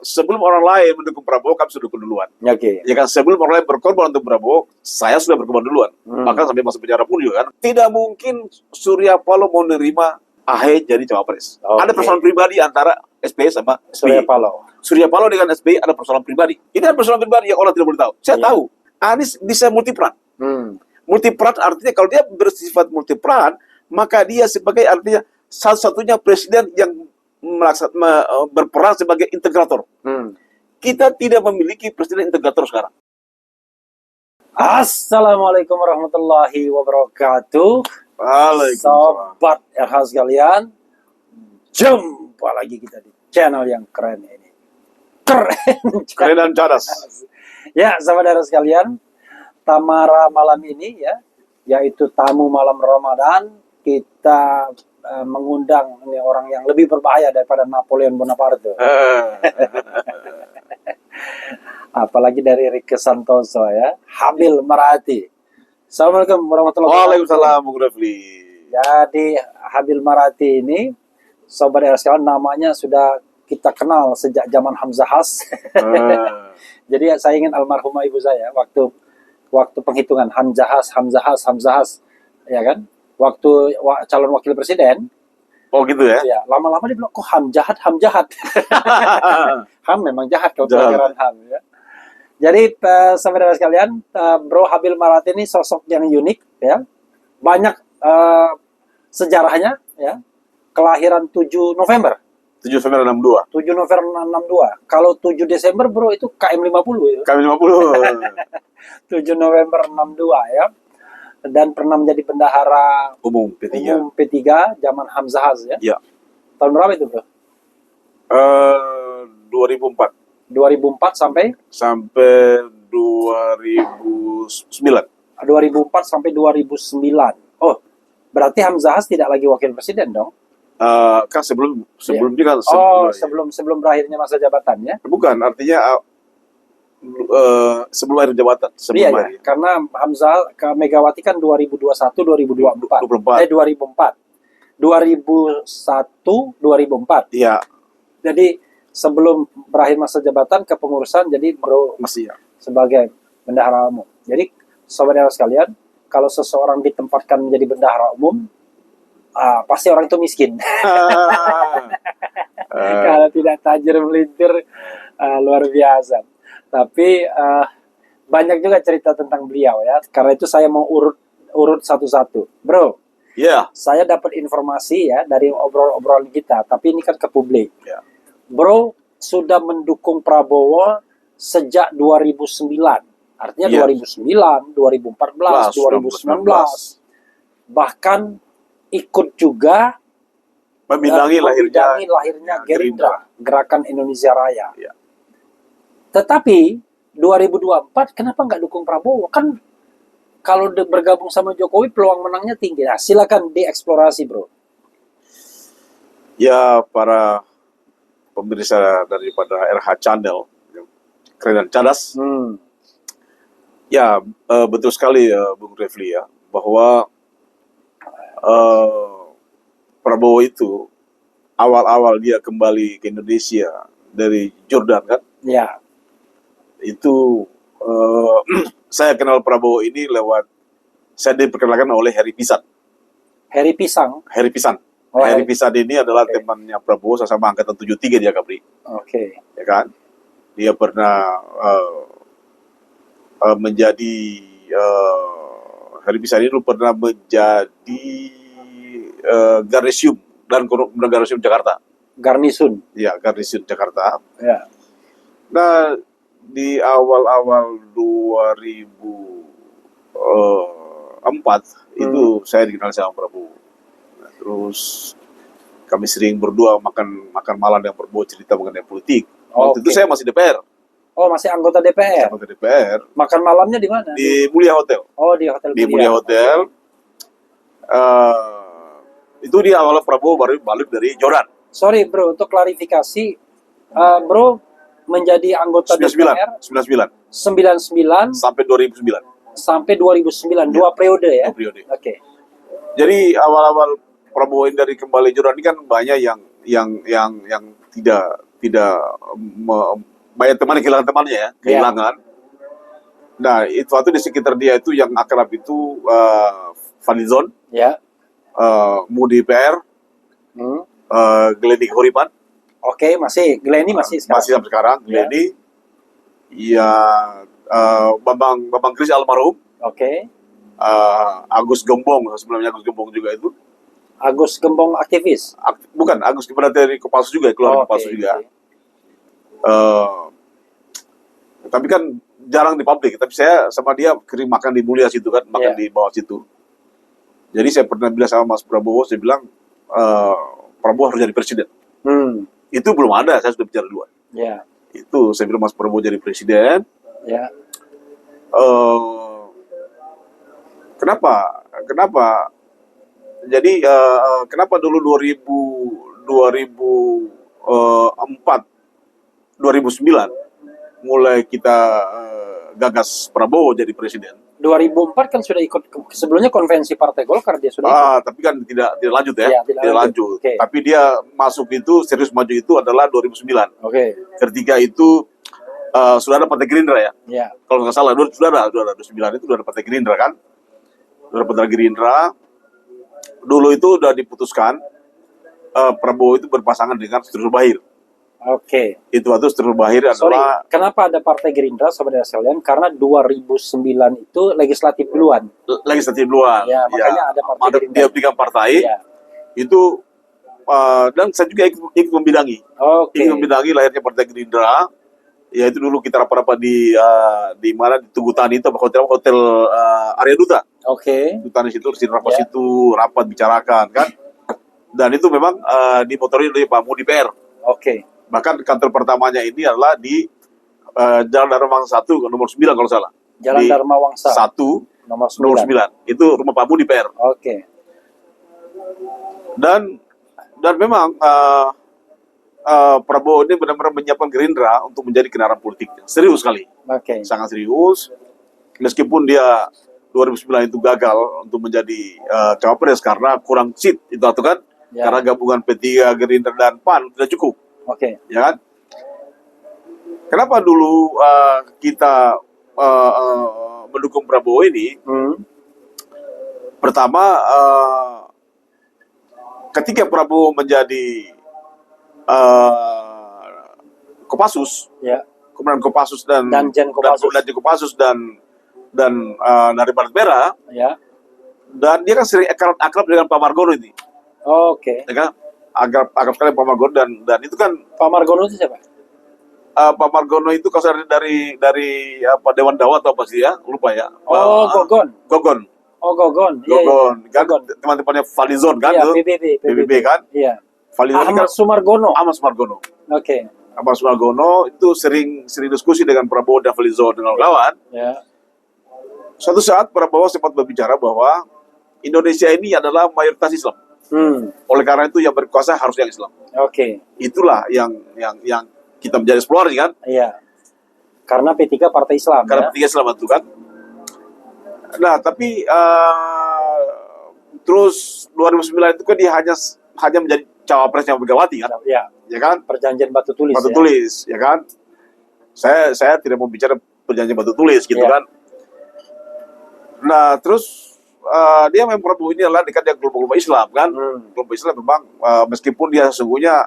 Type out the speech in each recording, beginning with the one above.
Sebelum orang lain mendukung Prabowo, kami sudah dukung duluan. Oke. Ya kan, sebelum orang lain berkorban untuk Prabowo, saya sudah berkorban duluan. Bahkan sampai masuk penjara pun juga kan. Tidak mungkin Surya Paloh mau nerima AHY jadi cawapres. Ada persoalan pribadi antara SBY sama Surya Paloh. Surya Paloh dengan SBY ada persoalan pribadi. Ini ada persoalan pribadi yang orang tidak boleh tahu. Saya tahu. Anies bisa multiperan. Multiperan artinya kalau dia bersifat multiperan, maka dia sebagai artinya satu-satunya presiden yang berperan sebagai integrator. Kita tidak memiliki presiden integrator sekarang. Assalamualaikum warahmatullahi wabarakatuh. Waalaikumsalam. Sobat RH sekalian, jumpa lagi kita di channel yang keren ini. Keren dan cadas. Ya, sahabat RH sekalian, Tamara malam ini ya, yaitu tamu malam Ramadan, kita mengundang ini orang yang lebih berbahaya daripada Napoleon Bonaparte. Apalagi dari Ricky Santoso ya, Habil Marati. Assalamualaikum warahmatullahi wabarakatuh. Waalaikumsalam, Bung Refli. Jadi Habil Marati ini, sobat RH sekalian, namanya sudah kita kenal sejak zaman Hamzah Has. Jadi saya ingin almarhumah ibu saya waktu penghitungan Hamzah Has, ya kan? Waktu calon wakil presiden. Oh gitu ya? Ya, lama-lama dia bilang, kok Ham jahat. Ham memang jahat kalau pelajaran Ham ya. Jadi saudara sekalian, Bro Habil Marati ini sosok yang unik ya. Banyak sejarahnya ya. Kelahiran 7 November. 7 November 62. 7 November 62. Kalau 7 Desember Bro itu KM50 ya. KM50. 7 November 62 ya. Dan pernah menjadi bendahara umum P3 zaman Hamzah Has ya. Iya. Tahun berapa itu, Bro? 2004. 2004 sampai 2009. 2004 sampai 2009. Oh, berarti Hamzah Has tidak lagi wakil presiden dong? Kan sebelum dia kan sebelum berakhirnya masa jabatannya. Bukan, artinya sebelum akhir jabatan. Iya, ya. Karena Hamzah ke Megawati kan 2021 2024. 2004. 2001 2004. Iya. Jadi sebelum berakhir masa jabatan kepengurusan, jadi Bro masih ya. Sebagai bendahara umum. Jadi sobat sekalian, kalau seseorang ditempatkan menjadi bendahara umum, pasti orang itu miskin. Kalau tidak tajir melintir, luar biasa. Tapi banyak juga cerita tentang beliau ya. Karena itu saya mau urut satu-satu. Bro, saya dapat informasi ya dari obrolan kita. Tapi ini kan ke publik. Bro sudah mendukung Prabowo sejak 2009. Artinya 2009, 2014, 2019. Bahkan ikut juga membidangi lahirnya Gerindra, Gerakan Indonesia Raya. Tetapi 2024 kenapa nggak dukung Prabowo? Kan kalau bergabung sama Jokowi peluang menangnya tinggi. Nah, silakan dieksplorasi, Bro. Ya, para pemirsa daripada RH Channel, keren dan cadas. Ya, betul sekali ya, Bung Refli ya, bahwa Prabowo itu awal-awal dia kembali ke Indonesia dari Jordan kan? Ya. Itu saya kenal Prabowo ini lewat, saya diperkenalkan oleh Heri Pisan. Heri Pisan. Oh, Heri Pisan ini adalah temannya Prabowo, sama angkatan 73 dia, Kapri. Ya kan? Dia pernah menjadi Heri Pisan ini dulu pernah menjadi Garnisium dan Garnisium Jakarta. Garnisun. Ya, Garnisun Jakarta. Ya. Nah, di awal-awal 2004 itu saya dikenal sama Prabowo. Nah, terus kami sering berdua makan malam yang Prabowo, cerita mengenai politik. Waktu itu saya masih DPR. Oh, masih anggota DPR. Anggota DPR. Makan malamnya di mana? Di Mulia Hotel. Oh, di hotel. Di Mulia Hotel. Itu di awal Prabowo baru balik dari Jordan. Sorry, Bro, untuk klarifikasi, Bro menjadi anggota DPR 99 sampai 2009. Ya, 2 periode ya. 2 periode. Oke. Jadi awal-awal Prabowo ini dari kembali Jordan ini kan banyak yang tidak tidak banyak teman kehilangan temannya ya, kehilangan. Nah, itu waktu di sekitar dia itu yang akrab itu Fadlizon, Mudi PR, Glenny Horipan. Oke, masih Glenny masih sekarang. Masih sampai sekarang Glenny. Ya, Bambang Kris almarhum. Oke. Agus Gembong, sebelumnya Agus Gembong juga itu. Agus Gembong aktivis? Bukan, Agus kebetulan dari Kopassus juga, keluar Kopassus juga. Tapi kan jarang di publik, tapi saya sama dia kirim makan di Mulia situ kan, makan di bawah situ. Jadi saya pernah bilang sama Mas Prabowo, saya bilang Prabowo harus jadi presiden. Itu belum ada, saya sudah bicara duluan. Itu saya bilang Mas Prabowo jadi presiden. Kenapa? Jadi kenapa dulu 2009 mulai kita gagas Prabowo jadi presiden. 2004 kan sudah ikut sebelumnya konvensi Partai Golkar, dia sudah ikut. Tapi kan tidak lanjut ya. Tidak lanjut. Okay. Tapi dia masuk itu serius maju itu adalah 2009. Ketika itu sudah ada Partai Gerindra ya. Kalau nggak salah sudah ada 2009 itu sudah ada Partai Gerindra kan. Sudah ada Partai Gerindra. Dulu itu sudah diputuskan Prabowo itu berpasangan dengan Sri Bahir. Itu waktu Sri Bahir adalah... Kenapa ada Partai Gerindra, saudara sekalian? Karena 2009 itu legislatif duluan. Ya, makanya ada Partai Gerindra. Dia bikin partai. Itu, dan saya juga ikut membidangi. Ikut membidangi lahirnya Partai Gerindra. Ya itu dulu kita rapat-rapat di mana, di Tugu Tani itu, hotel Arya Duta. Tugu Tani situ, rapat situ, rapat bicarakan kan. Dan itu memang dimotori oleh Pak Mudi PR. Bahkan kantor pertamanya ini adalah di Jalan Dharma Wangsa 1, nomor 9 kalau salah. Jalan Dharma Wangsa 1, nomor 9. Itu rumah Pak Mudi PR. Dan memang Prabowo ini benar-benar menyiapkan Gerindra untuk menjadi kendaraan politik. Serius sekali. Sangat serius. Meskipun dia 2009 itu gagal untuk menjadi cawapres karena kurang seat itu kan. Karena gabungan P3, Gerindra dan PAN tidak cukup. Ya kan? Kenapa dulu kita mendukung Prabowo ini? Pertama, ketika Prabowo menjadi Kopassus, kemudian Kopassus dan Danjen Kopassus dan dari Barat Merah, dan dia kan sering akrab dengan Pak Margono ini. Ya kan? Akrab sekali Pak Margono dan itu kan Pak Margono itu siapa? Pak Margono itu kalau dari Dewan Dawa atau apa sih ya, lupa ya. Gogon. Gogon. Kan teman-temannya Fadlizon kan, PBB kan. Ahmad Sumargono. Ahmad Sumargono itu sering diskusi dengan Prabowo dan Fadlizon dengan kawan. Suatu saat Prabowo sempat berbicara bahwa Indonesia ini adalah mayoritas Islam. Oleh karena itu yang berkuasa harus yang Islam. Itulah yang kita menjadi eksplorasi kan. Karena P3 Partai Islam. Karena P3 Islam itu kan. Nah tapi terus 2009 itu kan dia hanya menjadi cawapresnya Megawati kan. Ya kan. Perjanjian batu tulis. Ya kan. Saya tidak mau bicara perjanjian batu tulis gitu kan. Nah terus dia memang Prabowo ini adalah dekat dengan kelompok-kelompok Islam kan. Kelompok Islam memang meskipun dia sesungguhnya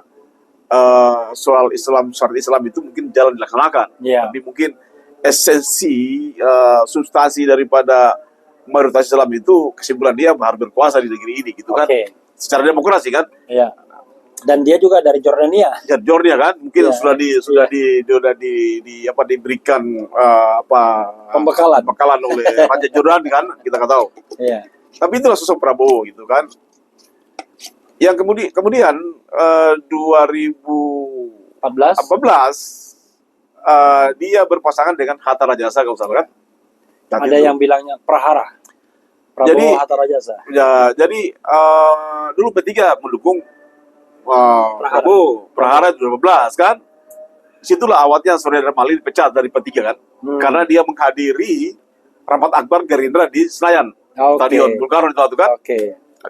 soal syariat Islam itu mungkin jalan dilaksanakan, tapi mungkin esensi substansi daripada mayoritas Islam itu kesimpulan dia harus berkuasa di negeri ini gitu kan. Secara demokrasi kan. Dan dia juga dari Jordania. Jordania kan, mungkin sudah diberikan pembekalan oleh Raja Jordan kan, kita nggak tahu. Tapi itulah sosok Prabowo gitu kan. Yang kemudian 2014 dia berpasangan dengan Hatta Rajasa kalau salah kan. Ada yang bilangnya Prahara. Prabowo Hatta Rajasa. Jadi dulu P3 mendukung Prabowo, Prahara 2012 kan. Situlah awalnya Saudara Mali dipecat dari P3 kan. Karena dia menghadiri rapat akbar Gerindra di Senayan. Stadion Bung Karno itu kan.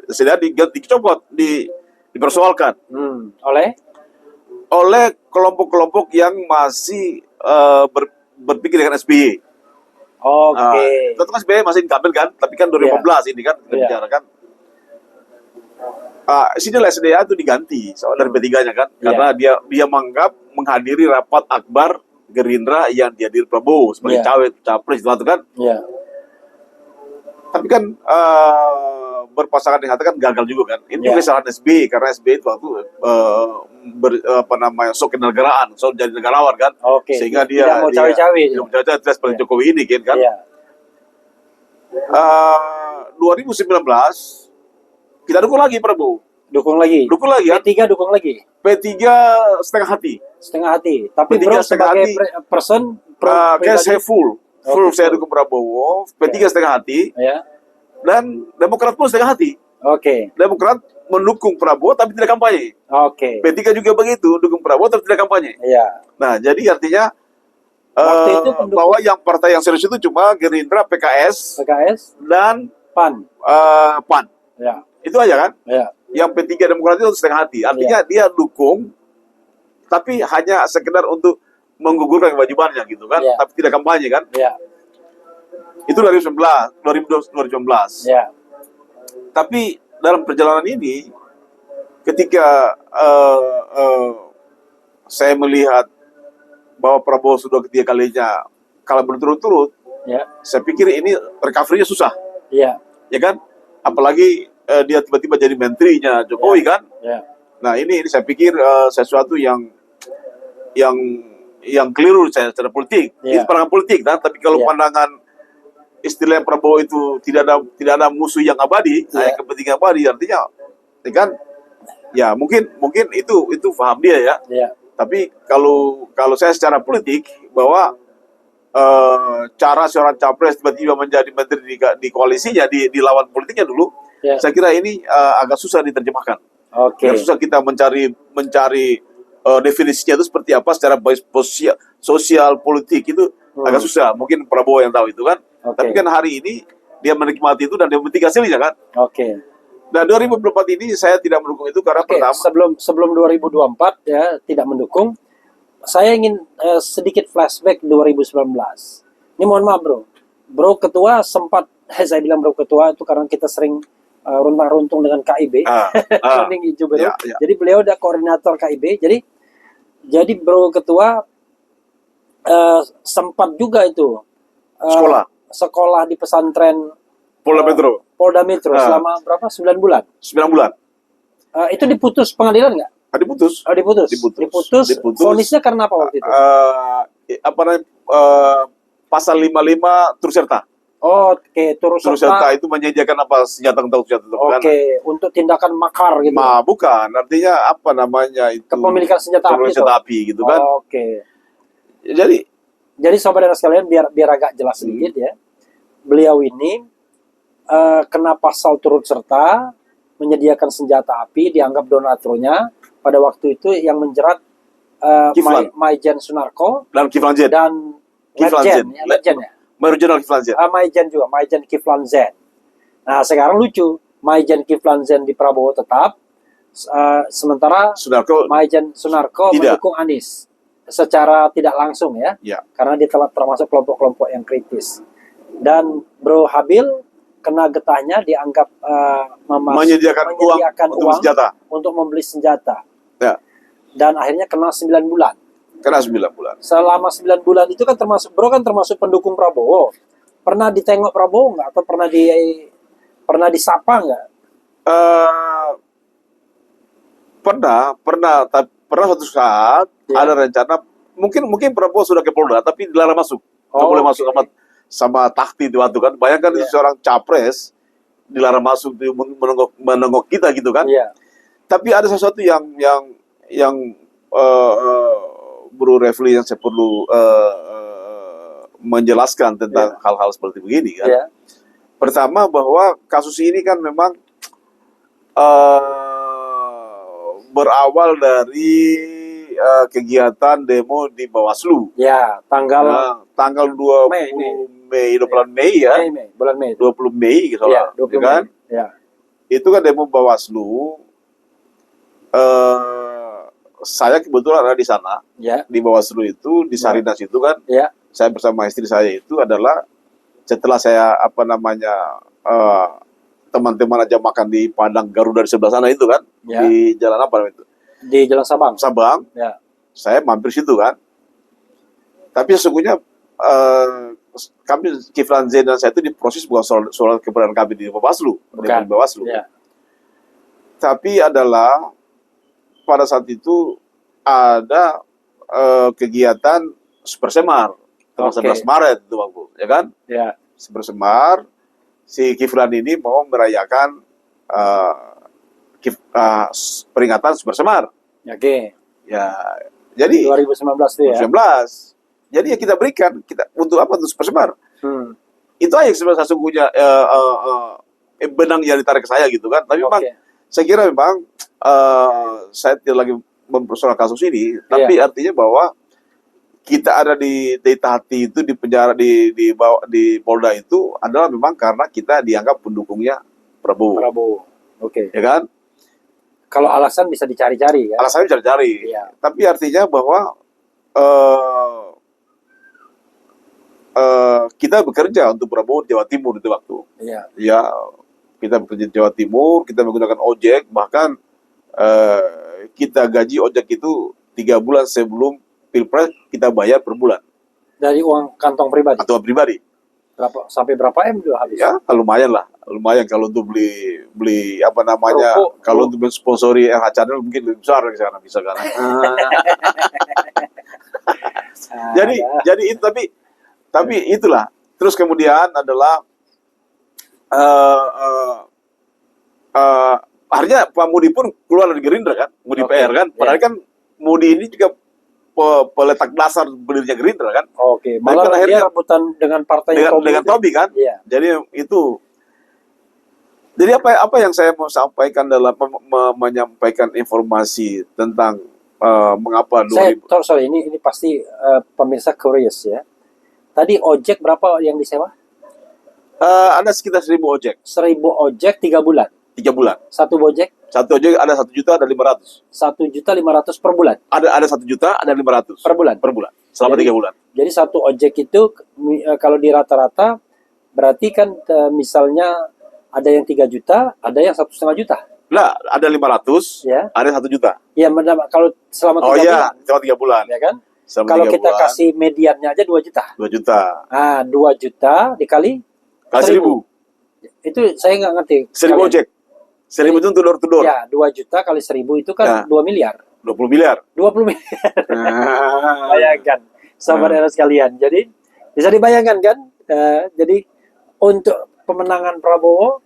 Sehingga dicopot, dipersoalkan. oleh kelompok-kelompok yang masih berpikir dengan SBY. Oke. Tentu kan SBY masih incumbent kan, tapi kan 2015 ini kan kita bicarakan. Sinilah SDA itu diganti soal dari P3-nya kan, karena dia menganggap menghadiri rapat akbar Gerindra yang dihadiri Prabowo sebagai capres itu kan. Tapi kan berpasangan dengan Hatta kan gagal juga kan. Ini juga kesalahan SBY karena SBY itu waktu sok kenegaraan, sok jadi negarawan kan. Sehingga dia tidak mau cawe-cawe. Tidak mau cawe-cawe seperti Jokowi ini kan. 2019 kita dukung lagi Prabowo. Dukung lagi kan? P3 dukung lagi. P3 setengah hati. Tapi Bro sebagai person kayak saya full saya dukung Prabowo. P3 setengah hati. Dan Demokrat pun setengah hati. Demokrat mendukung Prabowo tapi tidak kampanye. P3 juga begitu, dukung Prabowo tapi tidak kampanye. Nah, jadi artinya bahwa yang partai yang serius itu cuma Gerindra, PKS dan PAN. Itu aja kan? Yang P3 Demokrat itu setengah hati. Artinya dia dukung tapi hanya sekedar untuk menggugurkan kewajibannya gitu kan, tapi tidak kampanye kan? Itu 2019. Tapi dalam perjalanan ini, ketika saya melihat bahwa Prabowo sudah ketiga kalinya kalah berturut-turut, saya pikir ini recovery-nya susah, ya kan? Apalagi dia tiba-tiba jadi menterinya Jokowi kan? Nah ini saya pikir sesuatu yang keliru secara politik. Itu pandangan politik, nah. Tapi kalau pandangan istilah Prabowo itu tidak ada musuh yang abadi, hanya kepentingan abadi, artinya, kan? Ya mungkin itu paham dia ya. Tapi kalau saya secara politik bahwa cara seorang capres tiba-tiba menjadi menteri di koalisinya, di lawan politiknya dulu, saya kira ini agak susah diterjemahkan. Agak susah kita mencari definisinya itu seperti apa secara sosial politik itu agak susah. Mungkin Prabowo yang tahu itu kan. Tapi kan hari ini dia menikmati itu dan dia memetik hasilnya kan. Nah 2024 ini saya tidak mendukung itu karena pertama sebelum 2024 ya tidak mendukung. Saya ingin sedikit flashback 2019. Ini mohon maaf bro ketua sempat saya bilang bro ketua itu karena kita sering runtang-runtung dengan KIB, kuning hijau biru. Jadi beliau ada koordinator KIB. Jadi bro ketua sempat juga itu sekolah di pesantren Polda Metro selama berapa? 9 bulan. 9 bulan. Itu diputus pengadilan nggak? Diputus. Diputus. Vonisnya karena apa waktu itu? Pasal 55 turut serta. Turut serta itu menyediakan apa senjata untuk tindakan makar gitu. Bukan, artinya apa namanya itu? Kepemilikan senjata api gitu kan. Jadi saudara sekalian biar agak jelas sedikit ya. Beliau ini kena pasal turut serta menyediakan senjata api, dianggap donaturnya pada waktu itu yang menjerat Maijen Sunarko dan Kiflan Z dan Legend ya. Maijen Kiflan Z. Nah sekarang lucu, Maijen Kiflan Z di Prabowo tetap, sementara Maijen Sunarko mendukung Anies secara tidak langsung ya, karena dia telah termasuk kelompok-kelompok yang kritis. Dan Bro Habil kena getahnya dianggap menyediakan uang untuk membeli senjata. Dan akhirnya kena 9 bulan. Selama 9 bulan itu kan termasuk pendukung Prabowo. Pernah ditengok Prabowo nggak? Atau pernah disapa nggak? Pernah suatu saat ada rencana mungkin Prabowo sudah ke Polda tapi dilarang masuk. Nggak boleh masuk sama takti itu kan. Bayangkan itu seorang capres dilarang masuk menengok kita gitu kan. Tapi ada sesuatu yang Bro Refli yang saya perlu menjelaskan tentang hal-hal seperti begini kan. Pertama bahwa kasus ini kan memang berawal dari kegiatan demo di Bawaslu. Tanggal 20 Mei ya. Bulan Mei. 20 Mei gitu kan. Itu kan demo Bawaslu saya kebetulan ada di sana, Ya. di Bawaslu itu, di Sarinas itu kan, Ya. saya bersama istri saya itu adalah setelah saya teman-teman aja makan di Padang Garuda di sebelah sana itu kan, Ya. di jalan apa namanya itu? Di Jalan Sabang. Sabang. Ya. Saya mampir situ kan. Tapi sesungguhnya kami Kiflan Zain dan saya itu diproses bukan soal keberadaan kami di Bawaslu, Bukan. di Bawaslu. Ya. Tapi adalah pada saat itu ada kegiatan Super Semar tanggal 11 Maret itu waktu, ya kan? Ya. Super Semar, si Kiflan ini mau merayakan peringatan Super Semar. Oke. Ya, jadi 2019 itu ya. 2019. Jadi ya kita berikan untuk apa, untuk Super Semar. Itu aja sebenarnya sesungguhnya benang yang ditarik ke saya gitu kan. Tapi memang saya kira memang saya tidak lagi mempersoalkan kasus ini, tapi artinya bahwa kita ada di Tahati itu, di penjara di Polda itu adalah memang karena kita dianggap pendukungnya Prabowo. Oke. Ya kan? Kalau alasan bisa dicari-cari ya. Alasannya cari-cari. Iya. Tapi artinya bahwa kita bekerja untuk Prabowo di Jawa Timur itu waktu. Iya. Ya, kita bekerja di Jawa Timur, kita menggunakan ojek, bahkan kita gaji ojek itu 3 bulan sebelum Pilpres kita bayar per bulan. Dari uang kantong pribadi. Atau pribadi. Sampai berapa M juga habis? Ya, lumayan lah. Lumayan kalau untuk beli apa namanya, kalau untuk mensponsori RH Channel mungkin lebih besar sekarang bisa kan. Jadi itu tapi itulah. Terus kemudian adalah akhirnya Pak Mudi pun keluar dari Gerindra kan, Mudi PR kan. Padahal kan Mudi ini juga peletak dasar berdirinya Gerindra kan. Oke. Malah kan akhirnya rebutan dengan partai dengan Tobi kan. Iya. Jadi itu. Jadi apa yang saya mau sampaikan dalam menyampaikan informasi tentang mengapa 2000. Sorry, ini pasti pemirsa curious ya. Tadi ojek berapa yang disewa? Ada sekitar 1.000 ojek. 1.000 ojek 3 bulan. 3 bulan. Satu ojek? Satu ojek ada 1 juta, ada 500. 1.500.000 per bulan. Ada 1 juta, ada 500 per bulan. Per bulan. Selama 3 bulan. Jadi satu ojek itu kalau di rata-rata berarti kan misalnya ada yang 3 juta, ada yang 1,5 juta. Lah, ada 500, ya. Ada 1 juta. Iya, kalau selama 3 bulan. Selama 3 bulan. Ya kan? Selama kalau 3 kita bulan, kasih mediannya aja 2 juta. 2 juta. Nah, 2 juta dikali 1.000. Itu saya nggak ngerti. 1.000 ojek. 1.000 itu untuk door to door. Ya, 2 juta kali 1.000 itu kan 2 miliar. 20 miliar. 20 miliar. Bayangkan, sahabat sekalian. Jadi bisa dibayangkan kan? Jadi untuk pemenangan Prabowo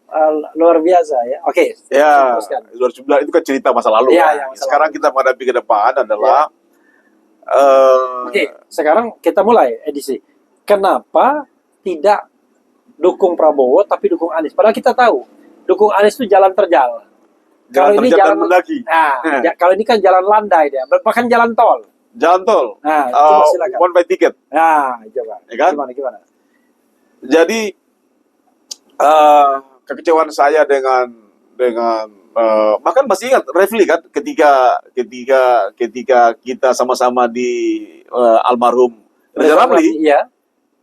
luar biasa ya. Oke. Ya, 2009 itu kan cerita masa lalu. Ya, sekarang kita menghadapi ke depan adalah. Oke, sekarang kita mulai edisi. Kenapa tidak dukung Prabowo tapi dukung Anies? Padahal kita tahu dukung Anies itu jalan terjal. Kalau ini jalan mendaki. Nah, kalau ini kan jalan landai dia, bahkan jalan tol. Jalan tol. Nah, coba silakan. One way ticket. Nah, coba. Ya kan? Gimana? Jadi kekecewaan saya dengan bahkan masih ingat Refli kan ketika kita sama-sama di almarhum Reza Ramli. Iya.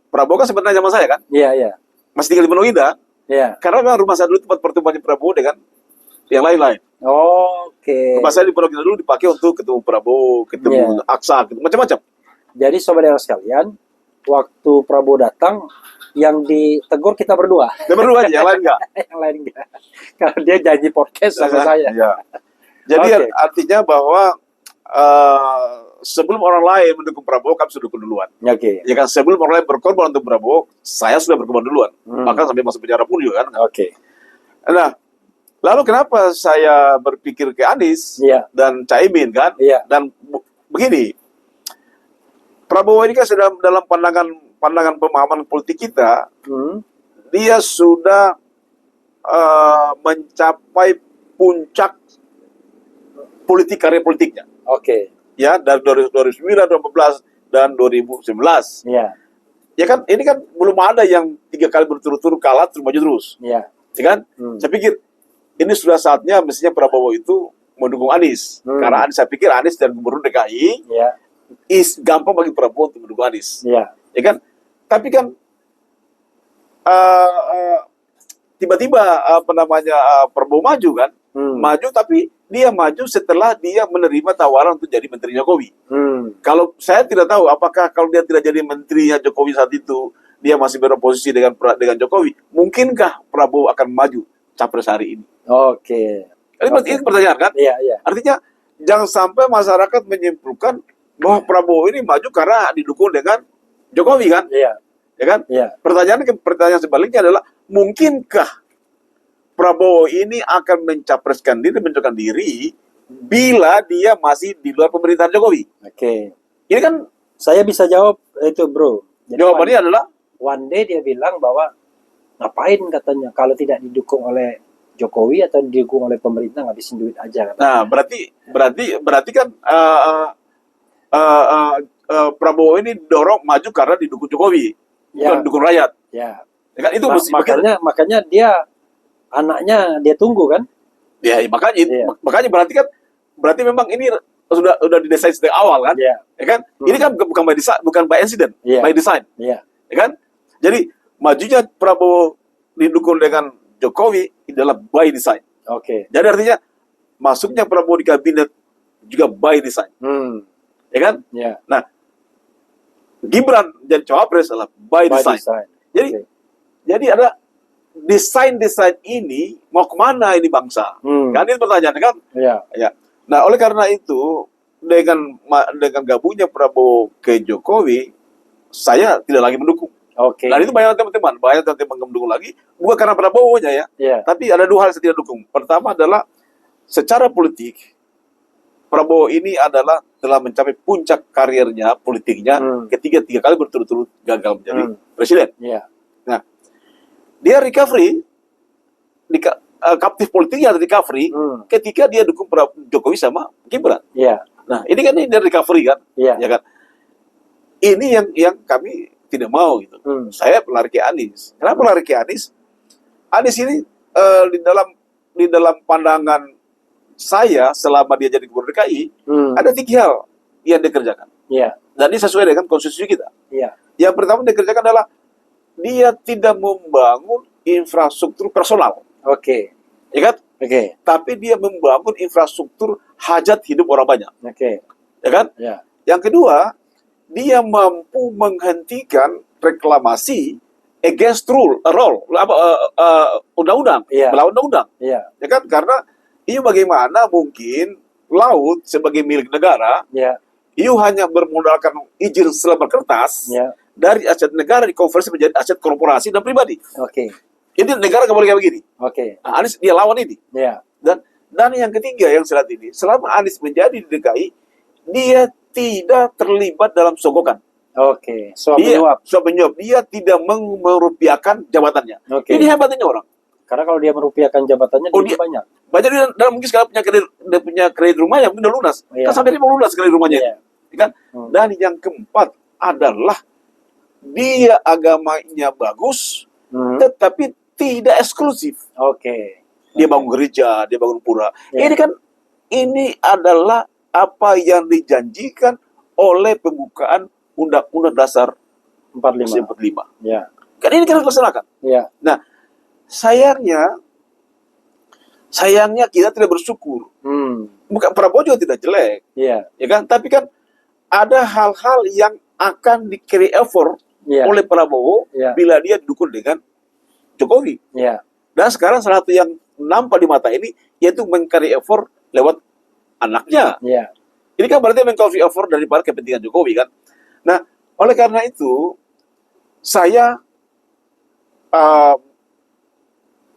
Prabowo kan sebenarnya sama saya kan? Iya. Masih tinggal di Pondok Indah. Iya. Karena memang rumah saya dulu tempat pertemuannya Prabowo dengan yang lain-lain. Oke. Rumah saya di Pondok Indah dulu dipakai untuk ketemu Prabowo, ketemu Aksa, macam-macam. Jadi saudara sekalian, waktu Prabowo datang, yang ditegur kita berdua. Kita berdua aja, yang lain enggak. Yang lain enggak. Kalau dia janji podcast sama saya. Ya. Jadi artinya bahwa sebelum orang lain mendukung Prabowo, kami sudah dukung duluan. Oke. Ya kan, sebelum orang lain berkorban untuk Prabowo, saya sudah berkorban duluan. Bahkan sampai masuk penjara pun juga kan. Oke. Nah, lalu kenapa saya berpikir ke Anies dan Caimin kan? Dan begini, Prabowo ini kan sudah dalam pandangan pemahaman politik kita, dia sudah mencapai puncak karir politiknya. Oke. Ya, dari 2009, 2014, dan 2019. Iya. Ya kan, ini kan belum ada yang 3 kali berturut-turut kalah terus maju terus. Iya. Ya kan? Saya pikir ini sudah saatnya mestinya Prabowo itu mendukung Anies. Karena Anies, saya pikir Anies dan Gubernur DKI gampang bagi Prabowo untuk mendukung Anies. Ya kan? Tapi kan tiba-tiba Prabowo maju kan? Maju, tapi dia maju setelah dia menerima tawaran untuk jadi menteri Jokowi. Kalau saya tidak tahu apakah kalau dia tidak jadi menterinya Jokowi saat itu, dia masih beroposisi dengan Jokowi, mungkinkah Prabowo akan maju capres hari ini? Oke. Ini pertanyaan kan? Iya. Artinya jangan sampai masyarakat menyimpulkan bahwa Prabowo ini maju karena didukung dengan Jokowi kan? Iya. Ya kan? Iya. Pertanyaan sebaliknya adalah, mungkinkah Prabowo ini akan mencalonkan diri bila dia masih di luar pemerintahan Jokowi? Oke. Ini kan saya bisa jawab itu, bro. Jadi jawabannya adalah one day dia bilang bahwa ngapain katanya kalau tidak didukung oleh Jokowi atau didukung oleh pemerintah, ngabisin duit aja. Katanya. Nah, berarti kan Prabowo ini dorong maju karena didukung Jokowi, bukan didukung rakyat. Ya. Kan itu makanya dia anaknya dia tunggu kan? Ya, makanya berarti memang ini sudah didesain sejak awal kan? Ya kan? Ini kan bukan by accident, by design. Ya kan? Jadi majunya Prabowo didukung dengan Jokowi adalah by design. Oke. Jadi artinya masuknya Prabowo di kabinet juga by design. Ya kan? Ya. Nah, Gibran jadi cawapres adalah by design. Jadi ada desain ini mau kemana ini bangsa? Kan ini pertanyaan kan? Ya. Nah, oleh karena itu dengan gabungnya Prabowo ke Jokowi, saya tidak lagi mendukung. Oke. Dan itu banyak teman-teman mendukung lagi, bukan karena Prabowo-nya ya. Tapi ada dua hal yang saya tidak dukung. Pertama adalah secara politik, Prabowo ini telah mencapai puncak karirnya politiknya ketika 3 kali berturut-turut gagal menjadi presiden. Nah, dia recovery, kaptif politiknya recovery ketika dia dukung Jokowi sama Gibran. Nah, ini kan dia recovery kan, ya kan? Ini yang kami tidak mau gitu. Saya lari ke Anies. Kenapa lari ke Anies? Anies ini di dalam pandangan saya selama dia jadi gubernur DKI ada 3 hal yang dikerjakan. Dan ini sesuai dengan konstitusi kita. Yang pertama dikerjakan adalah dia tidak membangun infrastruktur personal. Oke. Ya kan? Oke. Tapi dia membangun infrastruktur hajat hidup orang banyak. Oke. Ya kan? Ya. Yang kedua, dia mampu menghentikan reklamasi against undang-undang, melawan undang-undang. Ya kan? Karena itu bagaimana mungkin laut sebagai milik negara, itu hanya bermodalkan izin selebar kertas, dari aset negara dikonversi menjadi aset korporasi dan pribadi. Oke. Jadi negara nggak boleh kayak begini. Oke. Nah, Anies dia lawan ini. Dan yang ketiga yang saat ini, selama Anies menjadi di DKI, dia tidak terlibat dalam sogokan. Oke. Suap menyuap. Dia tidak merupiahkan jabatannya. Ini hebatnya orang. Karena kalau dia merupiahkan jabatannya, dia banyak. Dan mungkin sekarang punya kredit rumah yang udah lunas. Kan sampai dia mau lunas kredit rumahnya. Kan? Dan yang keempat adalah dia agamanya bagus, tetapi tidak eksklusif. Oke. Dia bangun gereja, dia bangun pura. Ini adalah apa yang dijanjikan oleh pembukaan Undang-Undang Dasar 45. Kan ini kan harus dilaksanakan. Nah, sayangnya kita tidak bersyukur. Bukan Prabowo juga tidak jelek. Ya kan? Tapi kan ada hal-hal yang akan di-carry over oleh Prabowo bila dia didukung dengan Jokowi. Dan sekarang salah satu yang nampak di mata ini yaitu meng-carry over lewat anaknya. Ini kan berarti meng-carry over daripada kepentingan Jokowi kan. Nah, oleh karena itu saya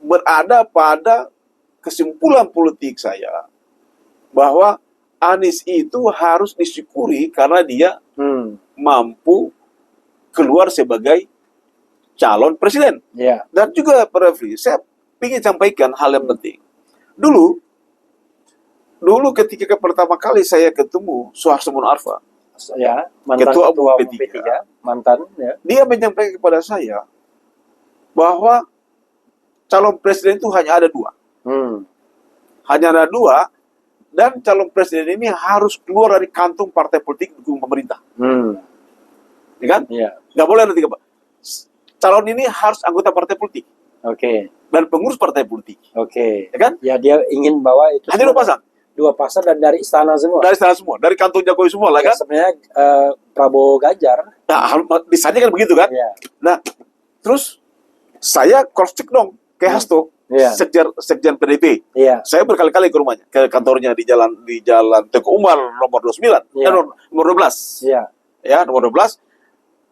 berada pada kesimpulan politik saya bahwa Anies itu harus disyukuri karena dia mampu keluar sebagai calon presiden. Dan juga Pak Refli, saya ingin sampaikan hal yang penting. Dulu ketika pertama kali saya ketemu Suharto Monoarfa, ketua umum P3, dia menyampaikan kepada saya bahwa calon presiden itu hanya ada 2. Hanya ada 2, Dan calon presiden ini harus keluar dari kantung partai politik dukung pemerintah. Ya kan? Iya. Nggak boleh nanti calon ini harus anggota partai politik. Oke. Dan pengurus partai politik. Oke. Ya kan? Ya dia ingin bawa itu. Hanya 2 pasang. 2 pasang dan dari istana semua. Dari istana semua, dari kantung Jokowi semua lah Ya, kan? sebenarnya Prabowo Ganjar. Nah, misalnya kan begitu kan? Iya. Nah, terus saya cross check dong ke Hasto, Iya. sekjen PDIP. Iya. Saya berkali-kali ke rumahnya, ke kantornya di jalan Teguh Umar nomor 29, Iya. nomor 12. Iya. Ya, nomor 12.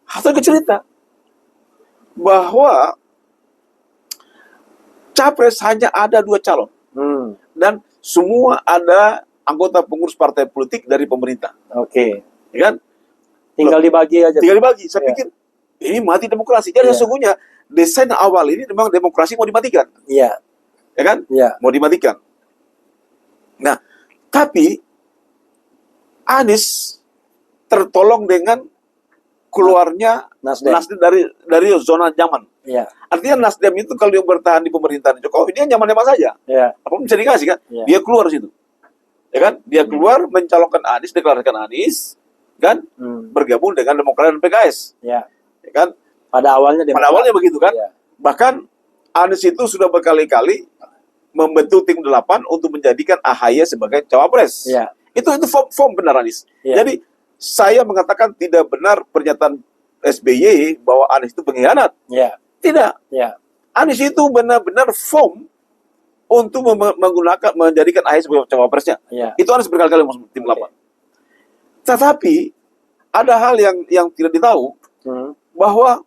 Hasto cerita bahwa capres hanya ada 2 calon dan semua ada anggota pengurus partai politik dari pemerintah. Oke. Ya kan? Tinggal dibagi aja. Tinggal dibagi. Saya Iya. pikir ini mati demokrasi. Jadi Iya. sesungguhnya desain awal ini memang demokrasi mau dimatikan. Iya. Ya kan? Iya. Mau dimatikan. Nah, tapi Anies tertolong dengan keluarnya Nasdem dari zona nyaman. Iya. Artinya Nasdem itu kalau dia bertahan di pemerintahan Jokowi, dia nyaman-nyaman saja. Iya. Apa bisa dikasih kan? Iya. Dia keluar situ. Ya kan? Dia keluar mencalonkan Anies, deklarasikan Anies, kan? Bergabung dengan Demokrat dan PKS. Iya. Ya kan? Pada awalnya Begitu kan? Iya. Bahkan Anies itu sudah berkali-kali membentuk tim 8 untuk menjadikan AHY sebagai cawapres. Iya. Itu form benar Anies. Iya. Jadi saya mengatakan tidak benar pernyataan SBY bahwa Anies itu pengkhianat. Iya. Tidak. Iya. Anies itu benar-benar form untuk menjadikan AHY sebagai cawapresnya. Iya. Itu Anies berkali-kali masuk tim 8. Tetapi ada hal yang tidak ditahu bahwa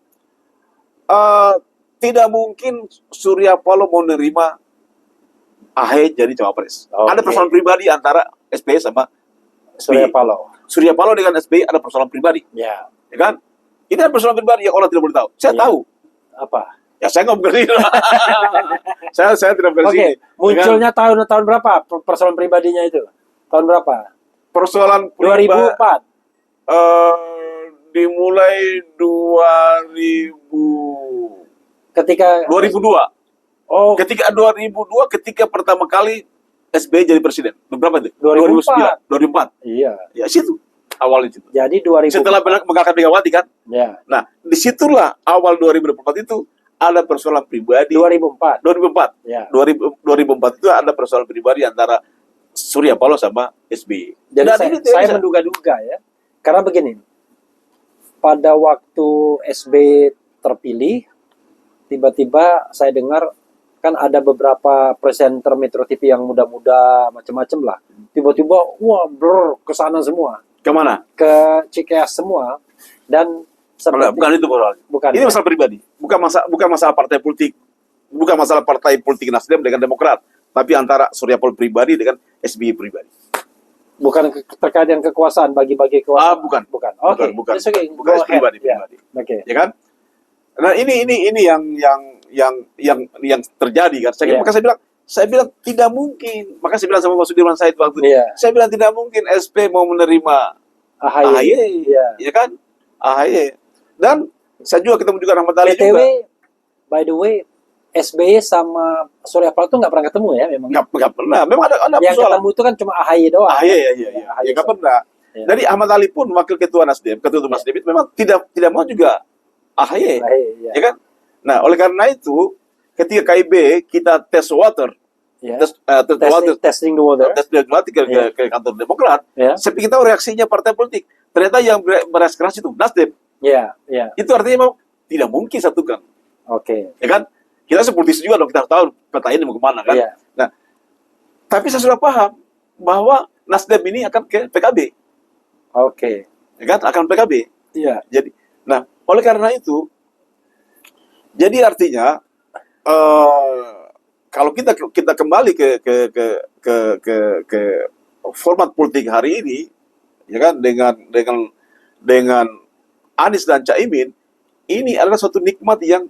tidak mungkin Surya Paloh mau menerima AHY jadi cawapres. Ada persoalan pribadi antara SBY sama Surya Paloh. Surya Paloh dengan SBY ada persoalan pribadi. Ya. Ya kan? Ini ada persoalan pribadi yang orang tidak boleh tahu. Saya tahu. Apa? Ya saya nggak berani. saya tidak berani. Oke. Munculnya tahun berapa persoalan pribadinya itu? Tahun berapa? Persoalan 2004. Dimulai 2002. Ketika 2002. Oh, Ketika pertama kali SBY jadi presiden. Berapa itu? 2004. 2004. Iya. Ya situ awalnya situ. Jadi 2004. Setelah mengalahkan Megawati kan. Ya. Nah, disitulah awal 2024 itu ada persoalan pribadi. 2004. 2004. Ya. 2004 itu ada persoalan pribadi antara Surya Paloh sama SBY. Jadi saya menduga-duga ya. Karena begini. Pada waktu SBY terpilih, tiba-tiba saya dengar kan ada beberapa presenter Metro TV yang muda-muda macam-macam lah. Tiba-tiba wah blur ke sana semua. Kemana? Ke Cikeas semua. Dan bukan itu persoalannya. Bukan. Ini masalah pribadi. Bukan masalah partai politik. Bukan masalah partai politik Nasdem dengan Demokrat, tapi antara Surya Paloh pribadi dengan SBY pribadi. Bukan terkait dengan kekuasaan, bagi-bagi kekuasaan. Bukan. Oke. Bukan. Okay. Bukan pribadi. Ya. Oke. Ya kan? Nah, ini yang terjadi kan. Maka saya bilang tidak mungkin. Maka saya bilang sama Mas Sudirman Said waktu itu. Saya bilang tidak mungkin SP mau menerima AHY. Ya kan? AHY. Dan saya juga ketemu juga Rahmat Ali BTW, juga. by the way, SBY sama Surya Paloh tuh nggak pernah ketemu ya memang. Nggak pernah. Memang ada yang persoalan. ketemu itu kan cuma AHY doang. AHY nggak pernah. Ya. Jadi Ahmad Ali pun wakil ketua Nasdem itu memang tidak mau juga AHY. Ya kan? Nah, oleh karena itu ketika KIB kita tes water, testing the water, ke kantor Demokrat, saya pikir tahu reaksinya partai politik. Ternyata yang beres keras itu Nasdem. Itu artinya memang tidak mungkin satukan. Oke. Ya kan? Kita sepolitisi juga dong, kita harus tahu peta ini mau kemana kan. Nah, tapi saya sudah paham bahwa Nasdem ini akan ke PKB. Oke. Ya kan? Akan PKB. Iya. Jadi, nah, oleh karena itu, jadi artinya kalau kita kembali ke format politik hari ini, ya kan, dengan Anies dan Caimin, ini adalah suatu nikmat yang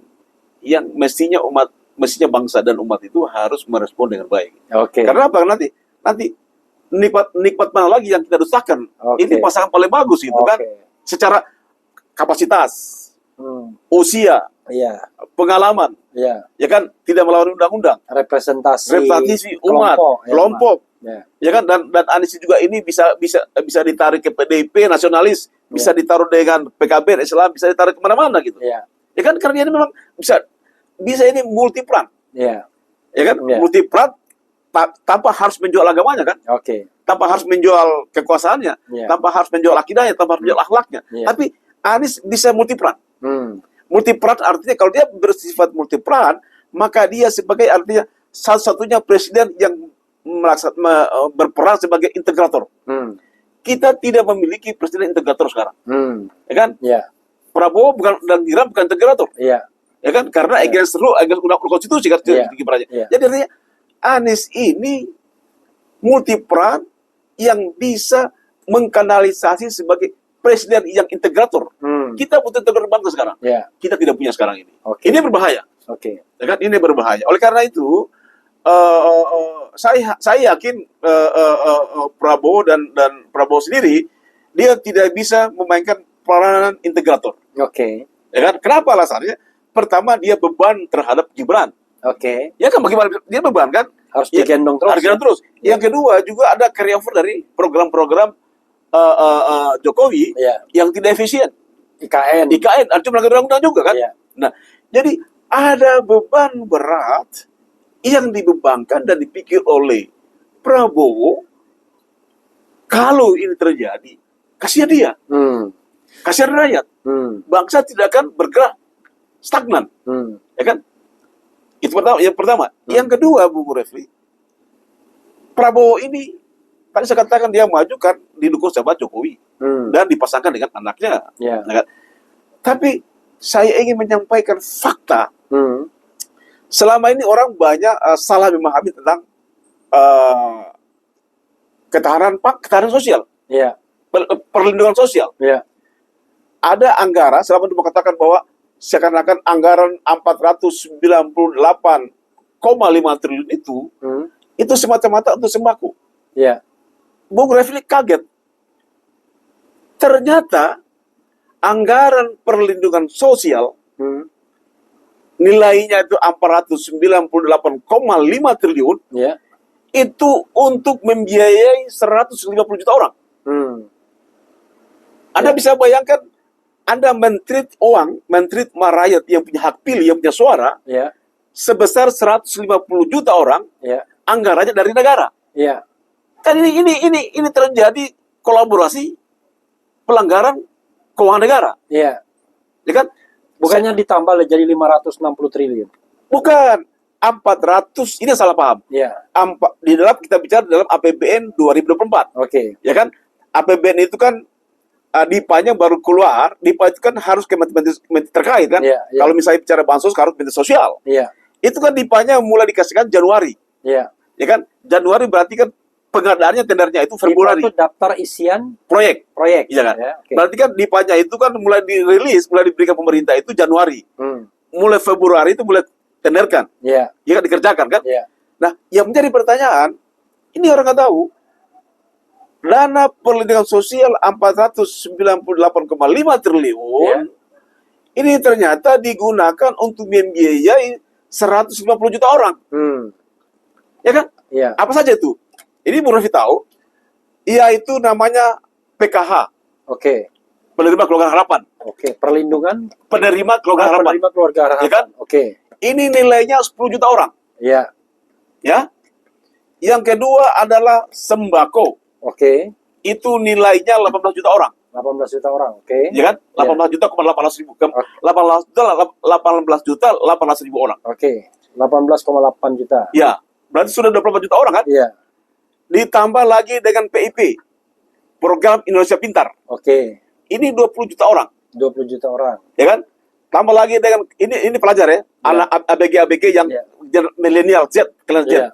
mestinya bangsa dan umat itu harus merespon dengan baik. Oke. Karena apa? Nanti nikmat mana lagi yang kita dustakan? Ini pasangan paling bagus itu kan, secara kapasitas, usia, pengalaman, ya kan, tidak melawan undang-undang, representasi umat, kelompok, Ya kan, dan Anies juga ini bisa ditarik ke PDIP nasionalis, bisa ditaruh dengan PKB Islam, bisa ditarik kemana-mana gitu. Ya kan, karena dia ini memang bisa ini multi peran. Ya kan, multi peran tanpa harus menjual agamanya kan. Tanpa harus menjual kekuasaannya, tanpa harus menjual akidahnya, tanpa harus menjual akhlaknya. Tapi Anies bisa multi peran. Multi peran artinya kalau dia bersifat multi peran, maka dia sebagai artinya satu-satunya presiden yang berperan sebagai integrator. Kita tidak memiliki presiden integrator sekarang. Ya kan? Prabowo dan Gibran bukan integrator. Ya kan? Karena against rule, against undang-undang konstitusi kan. Jadi artinya Anies ini multi peran yang bisa mengkanalisasi sebagai presiden yang integrator. Kita butuh integrator bangsa sekarang. Kita tidak punya sekarang ini. Ini berbahaya. Ya kan? Ini berbahaya. Oleh karena itu, saya yakin Prabowo dan Prabowo sendiri dia tidak bisa memainkan peranan integrator. Ya kan? Kenapa alasannya? Pertama, dia beban terhadap Gibran. Ya kan, bagaimana dia beban kan? Harus digendong terus. Harus digendong terus. Yang kedua juga ada carryover dari program-program Jokowi yang tidak efisien. IKN artinya melanggar undang-undang juga kan. Nah, jadi ada beban berat yang dibebankan dan dipikir oleh Prabowo. Kalau ini terjadi, kasihan dia, kasihan rakyat, bangsa tidak akan bergerak stagnan, ya kan? Itu yang pertama. Yang kedua, Bung Refli, Prabowo ini tadi saya katakan dia maju kan didukung sama Jokowi dan dipasangkan dengan anaknya. Ya kan? Tapi saya ingin menyampaikan fakta. Selama ini orang banyak salah memahami tentang ketahanan sosial, perlindungan sosial. Ada anggaran, selama itu mengatakan bahwa seakan-akan anggaran 498,5 triliun itu semata-mata untuk sembako. Bung Refli kaget. Ternyata anggaran perlindungan sosial nilainya itu 498,5 triliun itu untuk membiayai 150 juta orang. Anda bisa bayangkan, Anda men-treat rakyat yang punya hak pilih, yang punya suara, sebesar 150 juta orang, anggarannya dari negara. Kan ini terjadi kolaborasi pelanggaran keuangan negara. Ya kan? Bukannya ditambah jadi 560 triliun. Bukan. 400, ini salah paham. Di dalam kita bicara dalam APBN 2024. Ya kan? APBN itu kan DIPA-nya baru keluar, DIPA itu kan harus ke menteri terkait kan. Kalau misalnya bicara bansos harus menteri sosial. Itu kan DIPA-nya mulai dikasihkan Januari. Ya kan? Januari berarti kan pengadaannya tendernya itu Februari. Itu daftar isian proyek. Iya kan? Berarti kan DIPA-nya itu kan mulai dirilis, mulai diberikan pemerintah itu Januari. Mulai Februari itu mulai tenderkan. Ya kan, dikerjakan kan? Nah, yang menjadi pertanyaan, ini orang nggak tahu. Dana perlindungan sosial 498,5 triliun ini ternyata digunakan untuk membiayai 150 juta orang. Ya kan? Apa saja itu? Ini Bung Refli tahu, yaitu namanya PKH. Penerima Keluarga Harapan. Perlindungan penerima Keluarga Harapan. Penerima Keluarga Harapan. Ya kan? Ini nilainya 10 juta orang. Ya. Yang kedua adalah sembako. Itu nilainya 18 juta orang. 18 juta orang. Ya kan? 18 juta, 18 ribu. 18 juta 18 ribu orang. 18,8 juta. Ya. Berarti sudah 24 juta orang kan? Ditambah lagi dengan PIP, Program Indonesia Pintar. Ini 20 juta orang. 20 juta orang. Ya kan? Tambah lagi dengan ini pelajar ya, anak ABG yang milenial Z, kelas Z.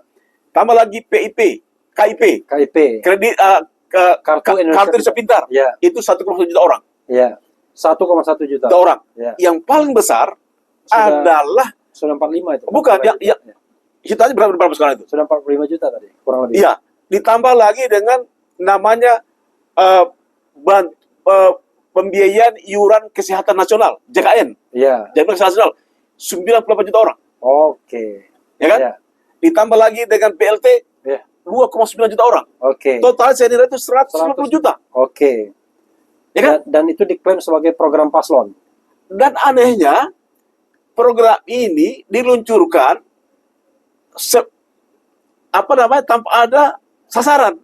Tambah lagi PIP, KIP, kredit kartu Indonesia Pintar. Itu 1,1 juta orang. 1,1 juta orang. Yang paling besar adalah sudah 45 itu. Bukan, itu aja berapa sekarang itu? Sudah 45 juta tadi, kurang lebih. Iya, ditambah lagi dengan namanya pembiayaan iuran kesehatan nasional, JKN. Jaminan kesehatan nasional, 98 juta orang. Ya kan? Ditambah lagi dengan BLT, 2,9 juta orang. Oke. Total saya nilai itu 150 juta. Oke. Ya kan? Dan itu diklaim sebagai program paslon. Dan anehnya, program ini diluncurkan tanpa ada sasaran.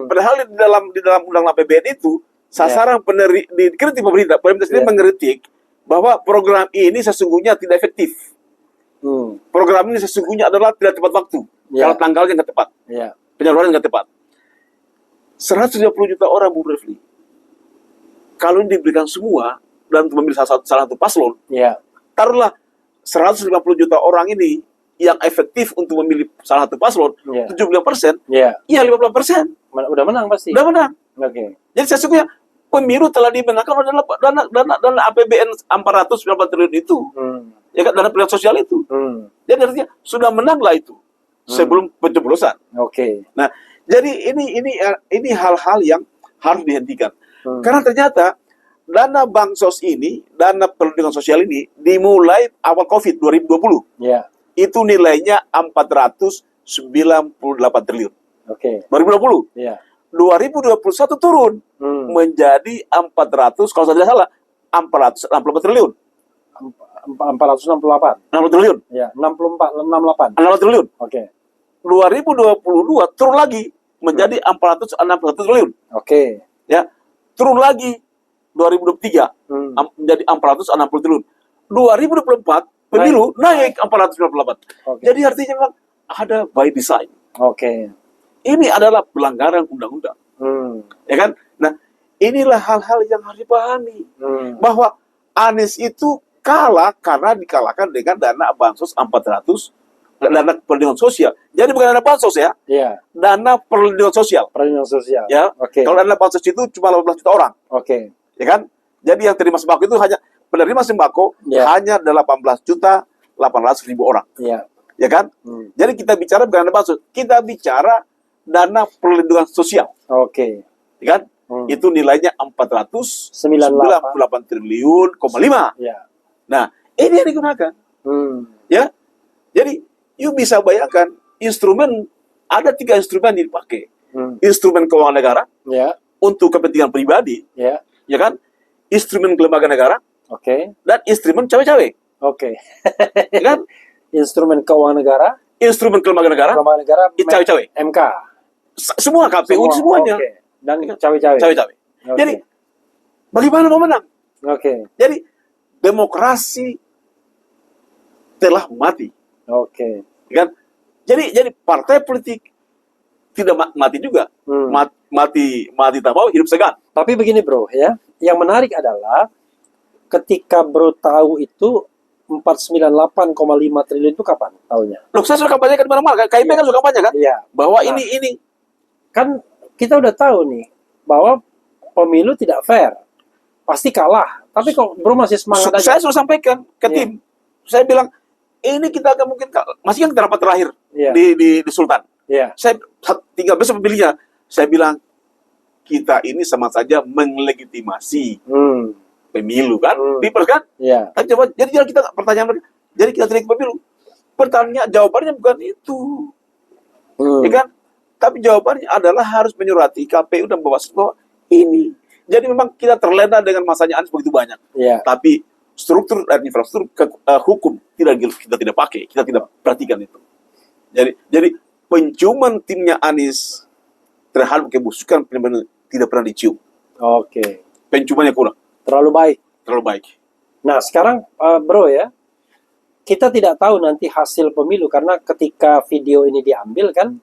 Padahal di dalam undang APBN itu sasaran dikritik pemerintah sendiri mengkritik bahwa program ini sesungguhnya tidak efektif. Program ini sesungguhnya adalah tidak tepat waktu. Kalau tanggalnya nggak tepat, penyaluran nggak tepat. 130 juta orang, Bu Refli. Kalau ini diberikan semua dan untuk memilih salah satu paslon, taruhlah 150 juta orang ini yang efektif untuk memilih salah satu paslon, 75%, ya 50%. Udah menang pasti. Udah menang. Oke. Jadi sesungguhnya pemilu telah dimenangkan oleh dana APBN 490 triliun itu. Ya kan, dana pilihan sosial itu. Jadi artinya sudah menanglah itu sebelum pencoblosan. Oke. Nah, jadi ini hal-hal yang harus dihentikan. Karena ternyata dana bansos ini, dana perlindungan sosial ini dimulai awal Covid 2020. Itu nilainya 498 triliun. Oke. 2020. 2021 turun menjadi 400, kalau saya tidak salah, 464 triliun. 468. 60 triliun. 68. 60 triliun. Oke. 2022 turun lagi menjadi 461 triliun. Oke. Ya. Turun lagi 2023 menjadi 460 triliun. 2024 pemilu naik 498. Jadi artinya memang ada by design. Oke. Ini adalah pelanggaran undang-undang. Ya kan? Nah, inilah hal-hal yang harus dipahami. Bahwa Anies itu kalah karena dikalahkan dengan dana bansos 400, dana perlindungan sosial. Jadi bukan dana bansos ya. Dana perlindungan sosial. Perlindungan sosial. Ya. Kalau dana bansos itu cuma 18 juta orang. Ya kan? Jadi yang terima sembako itu hanya penerima sembako hanya 18.800.000 orang. Ya kan? Jadi kita bicara bukan dana bansos, kita bicara dana perlindungan sosial. Ya kan? Itu nilainya 498 triliun, 5. Nah, ini yang digunakan. Ya. Jadi, you bisa bayangkan ada 3 instrumen yang dipakai. Instrumen keuangan negara untuk kepentingan pribadi. Ya kan? Instrumen lembaga negara. Dan instrumen cawe-cawe. Ya kan? Instrumen keuangan negara, instrumen lembaga negara, cawe-cawe. MK. Semua KPU semuanya. Dan cawe-cawe. Jadi bagaimana mau menang? Jadi demokrasi telah mati. Kan? Jadi partai politik tidak mati juga. Mati tak mau, hidup segan. Tapi begini bro ya, yang menarik adalah ketika bro tahu itu 498,5 triliun itu kapan tahunya? Loh, saya sudah kampanye kan mana-mana. KIP kan sudah kampanye kan? Bahwa ini kan kita udah tahu nih bahwa pemilu tidak fair, pasti kalah. Tapi kok bro masih semangat aja? Saya sudah sampaikan ke tim. Saya bilang ini kita akan mungkin masih kan rapat terakhir di Sultan. Saya tinggal besok pemilihnya. Saya bilang kita ini sama saja melegitimasi pemilu kan, Pilpres kan? Tapi coba jadi kita pertanyaan mereka. Jadi kita tidak pemilu. Pertanyaannya jawabannya bukan itu. Ya kan? Tapi jawabannya adalah harus menyurati KPU dan Bawaslu bahwa ini. Jadi memang kita terlena dengan masanya Anies begitu banyak. Tapi struktur dan infrastruktur hukum kita tidak pakai, kita tidak perhatikan itu. Jadi penciuman timnya Anies terhadap kebusukan pemilu tidak pernah dicium. Penciumannya kurang. Terlalu baik. Nah sekarang bro ya, kita tidak tahu nanti hasil pemilu karena ketika video ini diambil kan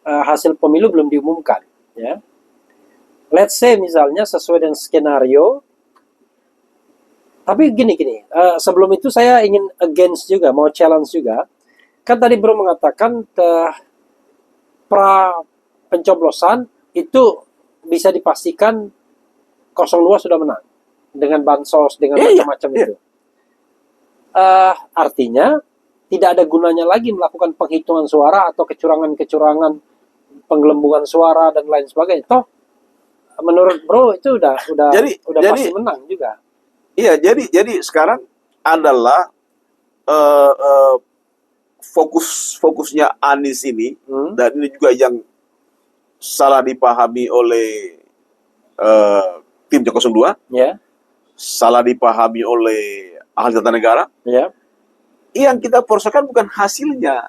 hasil pemilu belum diumumkan. Ya, let's say misalnya sesuai dengan skenario. Tapi gini, sebelum itu saya ingin against juga, mau challenge juga. Kan tadi bro mengatakan pra pencoblosan itu bisa dipastikan 02 sudah menang. Dengan bansos, dengan macam-macam itu. Artinya, tidak ada gunanya lagi melakukan penghitungan suara atau kecurangan-kecurangan, penggelembungan suara, dan lain sebagainya. Toh, menurut bro, itu udah pasti menang juga. Iya, jadi sekarang adalah fokusnya Anies ini, dan ini juga yang salah dipahami oleh tim 02, salah dipahami oleh ahli tata negara. Yang kita persoalkan bukan hasilnya.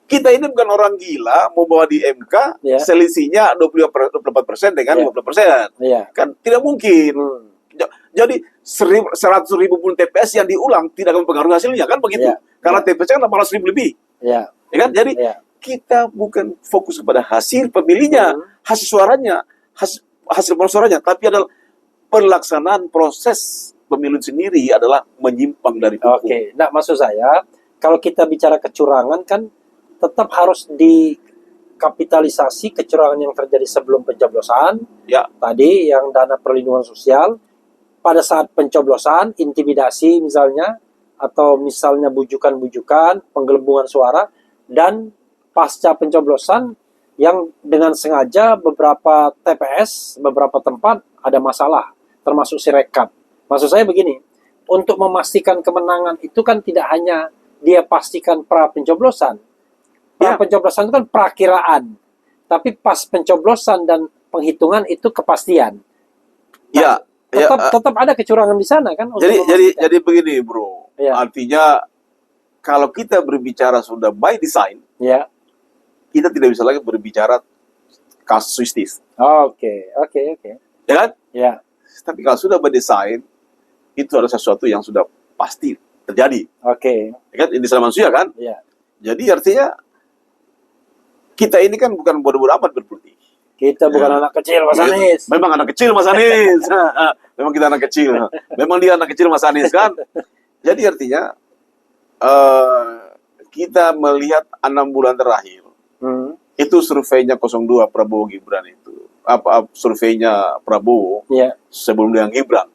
Kita ini bukan orang gila mau bawa di MK, selisihnya 24% dengan 50%. Kan tidak mungkin. Jadi 100.000 pun TPS yang diulang tidak akan mempengaruhi hasilnya, kan begitu? Karena TPS kan 800.000 lebih. Ya kan? Jadi kita bukan fokus kepada hasil pemilihnya, hasil suaranya, hasil suaranya, tapi adalah pelaksanaan proses pemilu sendiri adalah menyimpang dari hukum. Nah, maksud saya kalau kita bicara kecurangan kan tetap harus dikapitalisasi kecurangan yang terjadi sebelum pencoblosan. Tadi yang dana perlindungan sosial, pada saat pencoblosan, intimidasi misalnya, atau misalnya bujukan-bujukan, penggelembungan suara, dan pasca pencoblosan yang dengan sengaja beberapa TPS, beberapa tempat ada masalah, termasuk Sirekap. Maksud saya begini, untuk memastikan kemenangan itu kan tidak hanya dia pastikan pra pencoblosan. Pra pencoblosan itu kan prakiraan. Tapi pas pencoblosan dan penghitungan itu kepastian. Tetap ada kecurangan di sana kan. Jadi begini, bro. Artinya kalau kita berbicara sudah by design, kita tidak bisa lagi berbicara kasuistis. Oke. Ya kan? Tapi kalau sudah by design, itu adalah sesuatu yang sudah pasti terjadi. Ya kan? Ini sama manusia kan? Jadi artinya kita ini kan bukan bodoh-bodoh amat berpolitik. Kita bukan anak kecil, Mas Anies. Memang anak kecil, Mas Anies. Memang kita anak kecil. Memang dia anak kecil, Mas Anies kan. Jadi artinya kita melihat 6 bulan terakhir. Itu surveinya 02 Prabowo Gibran itu. Surveinya Prabowo sebelum dengan Gibran.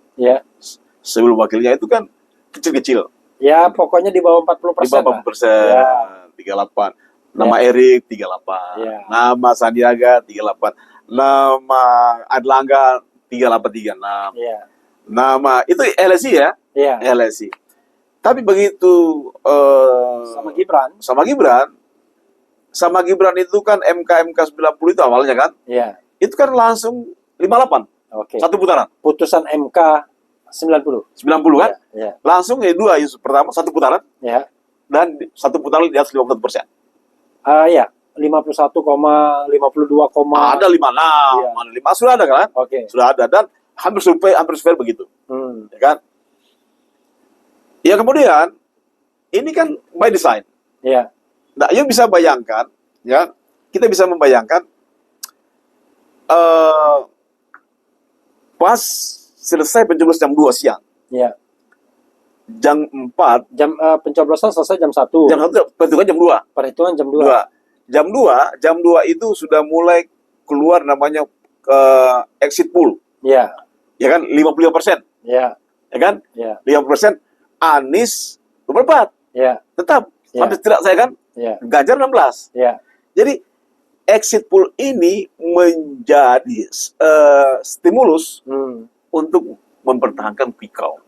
Sebelum wakilnya itu kan kecil-kecil. Ya, pokoknya di bawah 40%. Di bawah 40%, 38. Nama Erik 38, nama Sandiaga 38, nama Adlangga 3836, nama itu LSI LSI. Tapi begitu sama Gibran itu kan MK 90 itu awalnya kan, itu kan langsung 58, satu putaran. Putusan MK 90 kan, langsung dua isu pertama satu putaran, dan satu putaran di atas 51%. 51,52, ada 56, mana 5 sudah ada kan? Sudah ada dan hampir survei begitu. Ya kan? Ya kemudian ini kan by design. Nah, yuk bisa bayangkan, kita bisa membayangkan pas selesai pencoblosan jam 2 siang. Jam 4 pencoblosan selesai jam 1. Perhitungan jam 2. Jam 2 itu sudah mulai keluar namanya exit poll. Ya kan 55%. Ya kan? 50% Anies nomor 4. Tetap hampir tidak saya kan? Ganjar 16. Jadi exit poll ini menjadi stimulus untuk mempertahankan quick count.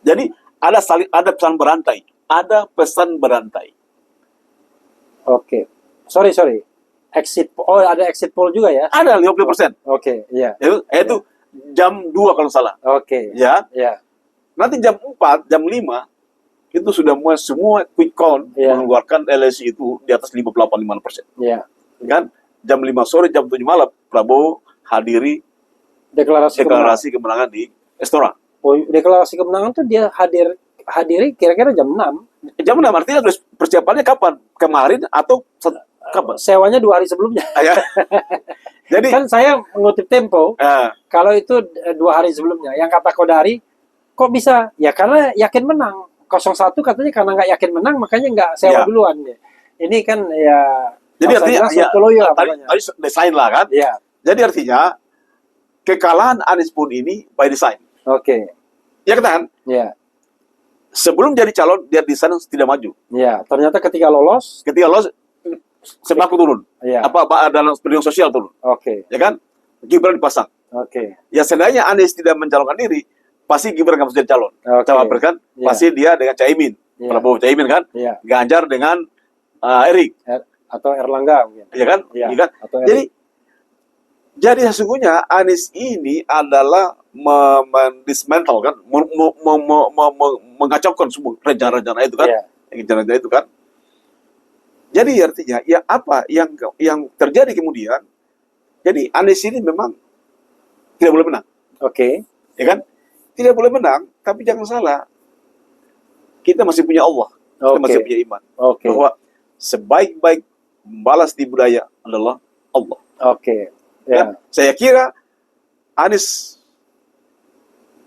Jadi ada pesan berantai, Sorry. Ada exit poll juga ya? Ada 50%. Itu jam 2 kalau salah. Nanti jam 4, jam 5 itu sudah semua quick count mengeluarkan LSI itu di atas 58,5%. Kan? Jam 5 sore, jam 7 malam Prabowo hadiri deklarasi kemenangan di Istora. Deklarasi kemenangan tuh dia hadiri kira-kira jam 6. Jam 6 artinya persiapannya kapan? Kemarin atau kapan? Sewanya 2 hari sebelumnya. Jadi kan saya mengutip Tempo, kalau itu 2 hari sebelumnya. Yang kata Kodari, kok bisa? Ya karena yakin menang. 01 katanya karena nggak yakin menang, makanya nggak sewa duluan. Ini kan ya. Jadi artinya tadi desain lah kan? Jadi artinya kekalahan Anies pun ini by design. Ya kan? Sebelum jadi calon dia desain tidak maju. Ternyata ketika lolos sembako turun. Apa dalam perlindungan sosial turun. Ya kan? Gibran dipasang. Ya seandainya Anies tidak mencalonkan diri, pasti Gibran nggak bisa jadi calon. Cawapres kan? Pasti dia dengan Caimin. Iya. Prabowo Caimin kan, Iya. Ganjar dengan Erik, Atau Erlangga mungkin. ya kan? Iya. Ya kan? Atau Jadi Erik. jadi sesungguhnya Anies ini adalah mendismantle kan, mengacaukan semua rencana-rencana itu kan, Iya. rencana-rencana itu kan. Jadi artinya ya apa yang terjadi kemudian? Jadi Anies ini memang tidak boleh menang, Oke. ya kan? Tidak boleh menang, tapi jangan salah, kita masih punya Allah, kita Oke. masih punya iman Oke. bahwa sebaik-baik balas di budaya adalah Allah. Oke. Dan Ya. saya kira Anies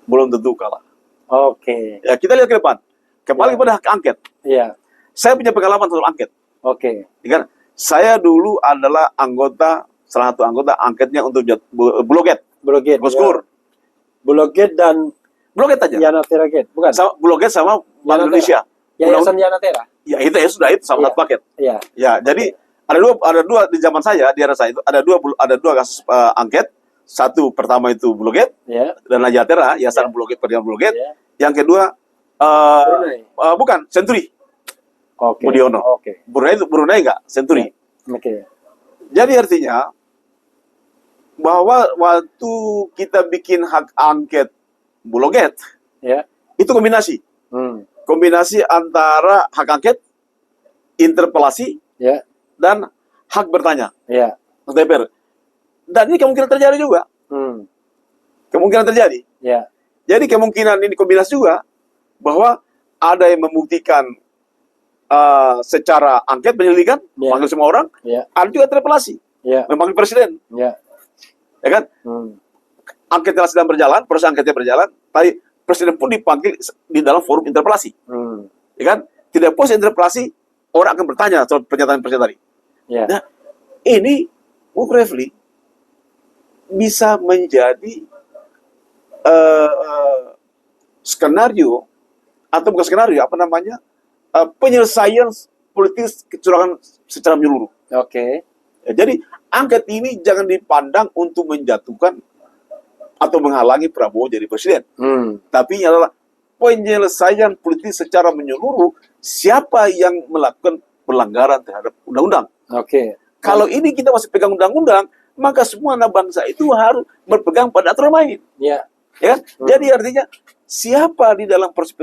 belum tentu kalah. Oke. Ya, kita lihat ke depan. Kembali Ya. pada hak angket. Iya. Saya punya pengalaman soal angket. Oke. Ya kan? Saya dulu adalah salah satu anggota angketnya untuk Buloget, Bloget. Goskur. Bloget dan Buloget aja. Yana Tera Gate, bukan? Sama Buloget sama Bank Yana Indonesia. Yayasan Yana Tera. Ya itu ya sudah itu sama Iya. satu paket. Iya. Ya, jadi ada dua di zaman saya di era saya itu ada dua kasus angket. Satu pertama itu Buloget Iya. dan Najatera, Yayasan Ya. Buloget Perdian Buloget. Iya. Yang kedua Brunei. bukan Century Oke. Budiono. Oke. Brunei enggak Century. Oke. Jadi artinya bahwa waktu kita bikin hak angket Buloget Ya. itu kombinasi Hmm. antara hak angket, interpelasi Ya. dan hak bertanya Ya. DPR. Dan ini kemungkinan terjadi juga. Hmm. Kemungkinan terjadi. Ya. Jadi kemungkinan ini kombinasi juga bahwa ada yang membuktikan secara angket penyelidikan, Ya. panggil semua orang, Ya. ada juga interpelasi, Ya. memanggil presiden, Ya. ya kan? Hmm. Angketnya sedang berjalan, proses angketnya berjalan, tapi presiden pun dipanggil di dalam forum interpelasi, Hmm. ya kan? Tidak puas interpelasi, orang akan bertanya soal pernyataan-pernyataan tadi. Ya. Nah, ini Bung Refli bisa menjadi skenario atau bukan skenario, apa namanya, penyelesaian politik kecurangan secara menyeluruh. Oke. Ya, jadi angket ini jangan dipandang untuk menjatuhkan atau menghalangi Prabowo jadi presiden, Hmm. tapi ini adalah penyelesaian politik secara menyeluruh siapa yang melakukan pelanggaran terhadap undang-undang. Oke. Kalau ini kita masih pegang undang-undang, maka semua anak bangsa itu harus berpegang pada aturan main. Ya. Ya, jadi artinya siapa di dalam proses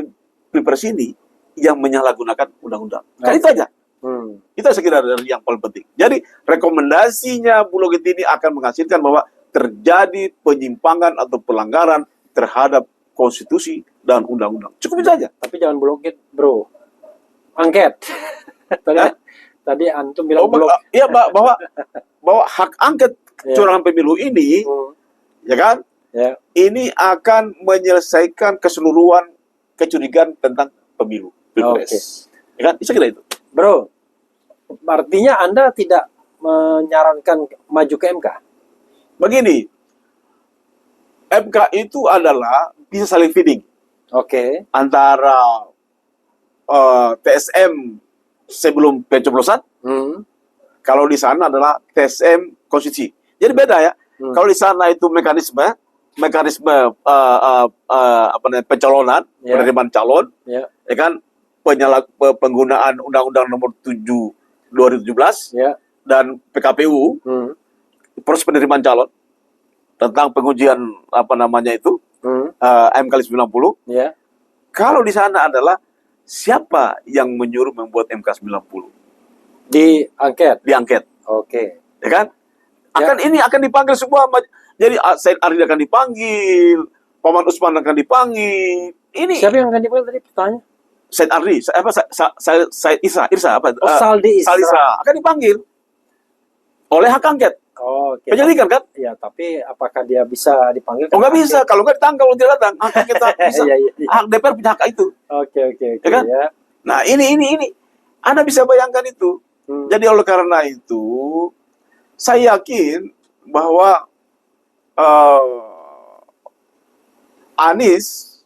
pilpres ini yang menyalahgunakan undang-undang? Kan itu aja. Hmm. Itu saya kira dari yang paling penting. Jadi rekomendasinya Buloget ini akan menghasilkan bahwa terjadi penyimpangan atau pelanggaran terhadap konstitusi dan undang-undang. Cukup itu aja. Tapi jangan bloket, bro. Angket. tadi antum bilang blok. Iya, bahwa hak angket kecurangan pemilu ini, Hmm. ya kan? Ya. Ini akan menyelesaikan keseluruhan kecurigaan tentang pemilu, pilpres. Ya kan? Saya kira itu. Bro, artinya Anda tidak menyarankan maju ke MK? Begini, MK itu adalah bisa saling feeding Oke. antara TSM sebelum pencoblosan. Hmm. Kalau di sana adalah TSM konstitusi. Jadi beda ya. Hmm. Kalau di sana itu mekanisme pencalonan, Ya. penerimaan calon, Ya. ya kan, penggunaan Undang-Undang Nomor 7 2017 Ya. dan PKPU, Hmm. proses penerimaan calon tentang pengujian apa namanya itu Hmm. MK 90. Ya. Kalau di sana adalah siapa yang menyuruh membuat MK 90 Di angket. diangket, Oke. ya kan? Ini akan dipanggil semua. Jadi Said Ardi akan dipanggil, Paman Usman akan dipanggil. Ini Siapa yang akan dipanggil tadi pertanyaan? Said Ardi, Said Irsa apa? Saldi Isra. Saldi Isra akan dipanggil oleh hak angket. Oke. Penyelidikan kan? Ya, tapi apakah dia bisa dipanggil? Oh nggak bisa, kalau nggak ditangkal kalau tidak datang. Hak angket tak bisa. Iya, iya, iya. Hak DPR punya hak itu. Oke. Ya kan? Ya. Nah ini. Anda bisa bayangkan itu. Hmm. Jadi oleh karena itu, saya yakin bahwa Anies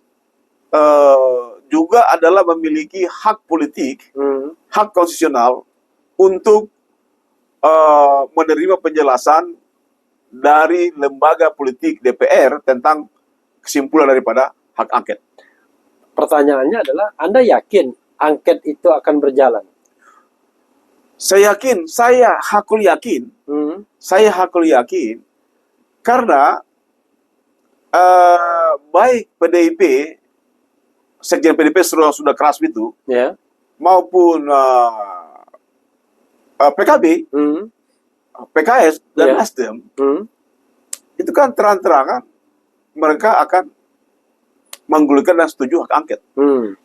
juga adalah memiliki hak politik, Hmm. hak konstitusional untuk menerima penjelasan dari lembaga politik DPR tentang kesimpulan daripada hak angket. Pertanyaannya adalah, Anda yakin angket itu akan berjalan? Saya yakin, saya hakul yakin, karena baik PDIP, sekjen PDIP sudah keras itu, maupun PKB, PKS dan Nasdem, itu kan terang-terangan mereka akan menggulirkan dan setuju hak angket.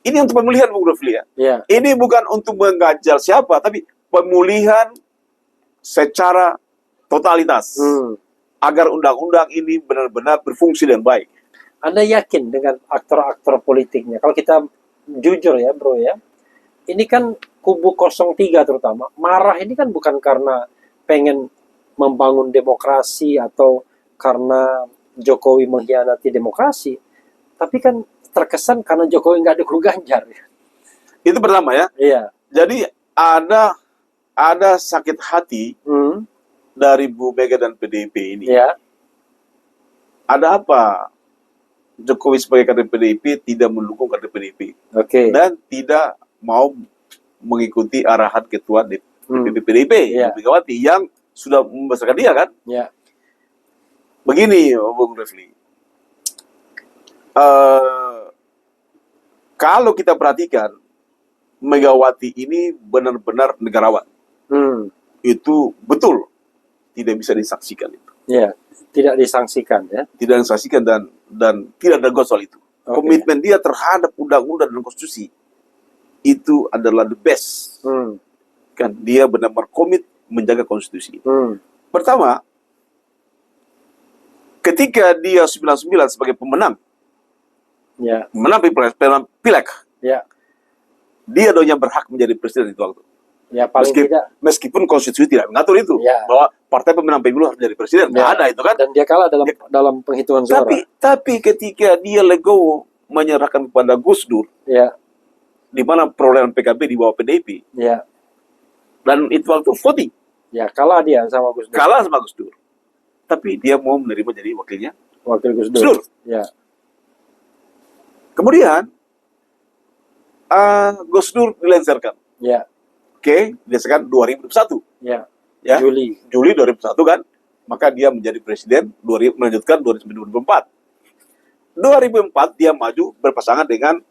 Ini untuk pemulihan, Bung Rafli, ya. Ini bukan untuk mengganjal siapa, tapi pemulihan secara totalitas agar undang-undang ini benar-benar berfungsi dengan baik. Anda yakin dengan aktor-aktor politiknya? Kalau kita jujur ya, bro ya, ini kan kubu 03 terutama marah ini kan bukan karena pengen membangun demokrasi atau karena Jokowi mengkhianati demokrasi, tapi kan terkesan karena Jokowi nggak dukung Ganjar. Itu pertama ya. Iya. Jadi ada sakit hati dari Bu Mega dan PDIP ini. Iya. Ada apa Jokowi sebagai kader PDIP tidak mendukung kader PDIP? Dan tidak mau mengikuti arahan ketua DPP PDIP, Megawati, yang sudah membesarkan dia kan? Begini, Bung Refli. Kalau kita perhatikan, Megawati ini benar-benar negarawan. Itu betul tidak bisa disaksikan itu. Tidak disangsikan ya. Tidak disangsikan dan tidak ada soal itu. Komitmen dia terhadap undang-undang dan konstitusi itu adalah the best. Kan dia benar-benar komit menjaga konstitusi. Pertama, ketika dia 99 sebagai pemenang, menang Pileg, dia dong yang berhak menjadi presiden itu waktu. Meskipun konstitusi tidak mengatur itu, bahwa partai pemenang pemilu harus menjadi presiden, nggak ada itu kan. Dan dia kalah dalam penghitungan suara. Tapi ketika dia legowo menyerahkan kepada Gus Dur, di mana perolehan PKB di bawah PDIP, dan itu waktu voting, kalah dia sama Gus Dur. Kalah sama Gus Dur. Tapi dia mau menerima jadi wakil Gus Dur. Kemudian Gus Dur dilengsarkan. Dilengsarkan 2001. Juli 2001 kan. Maka dia menjadi presiden, melanjutkan 2004. 2004 dia maju berpasangan dengan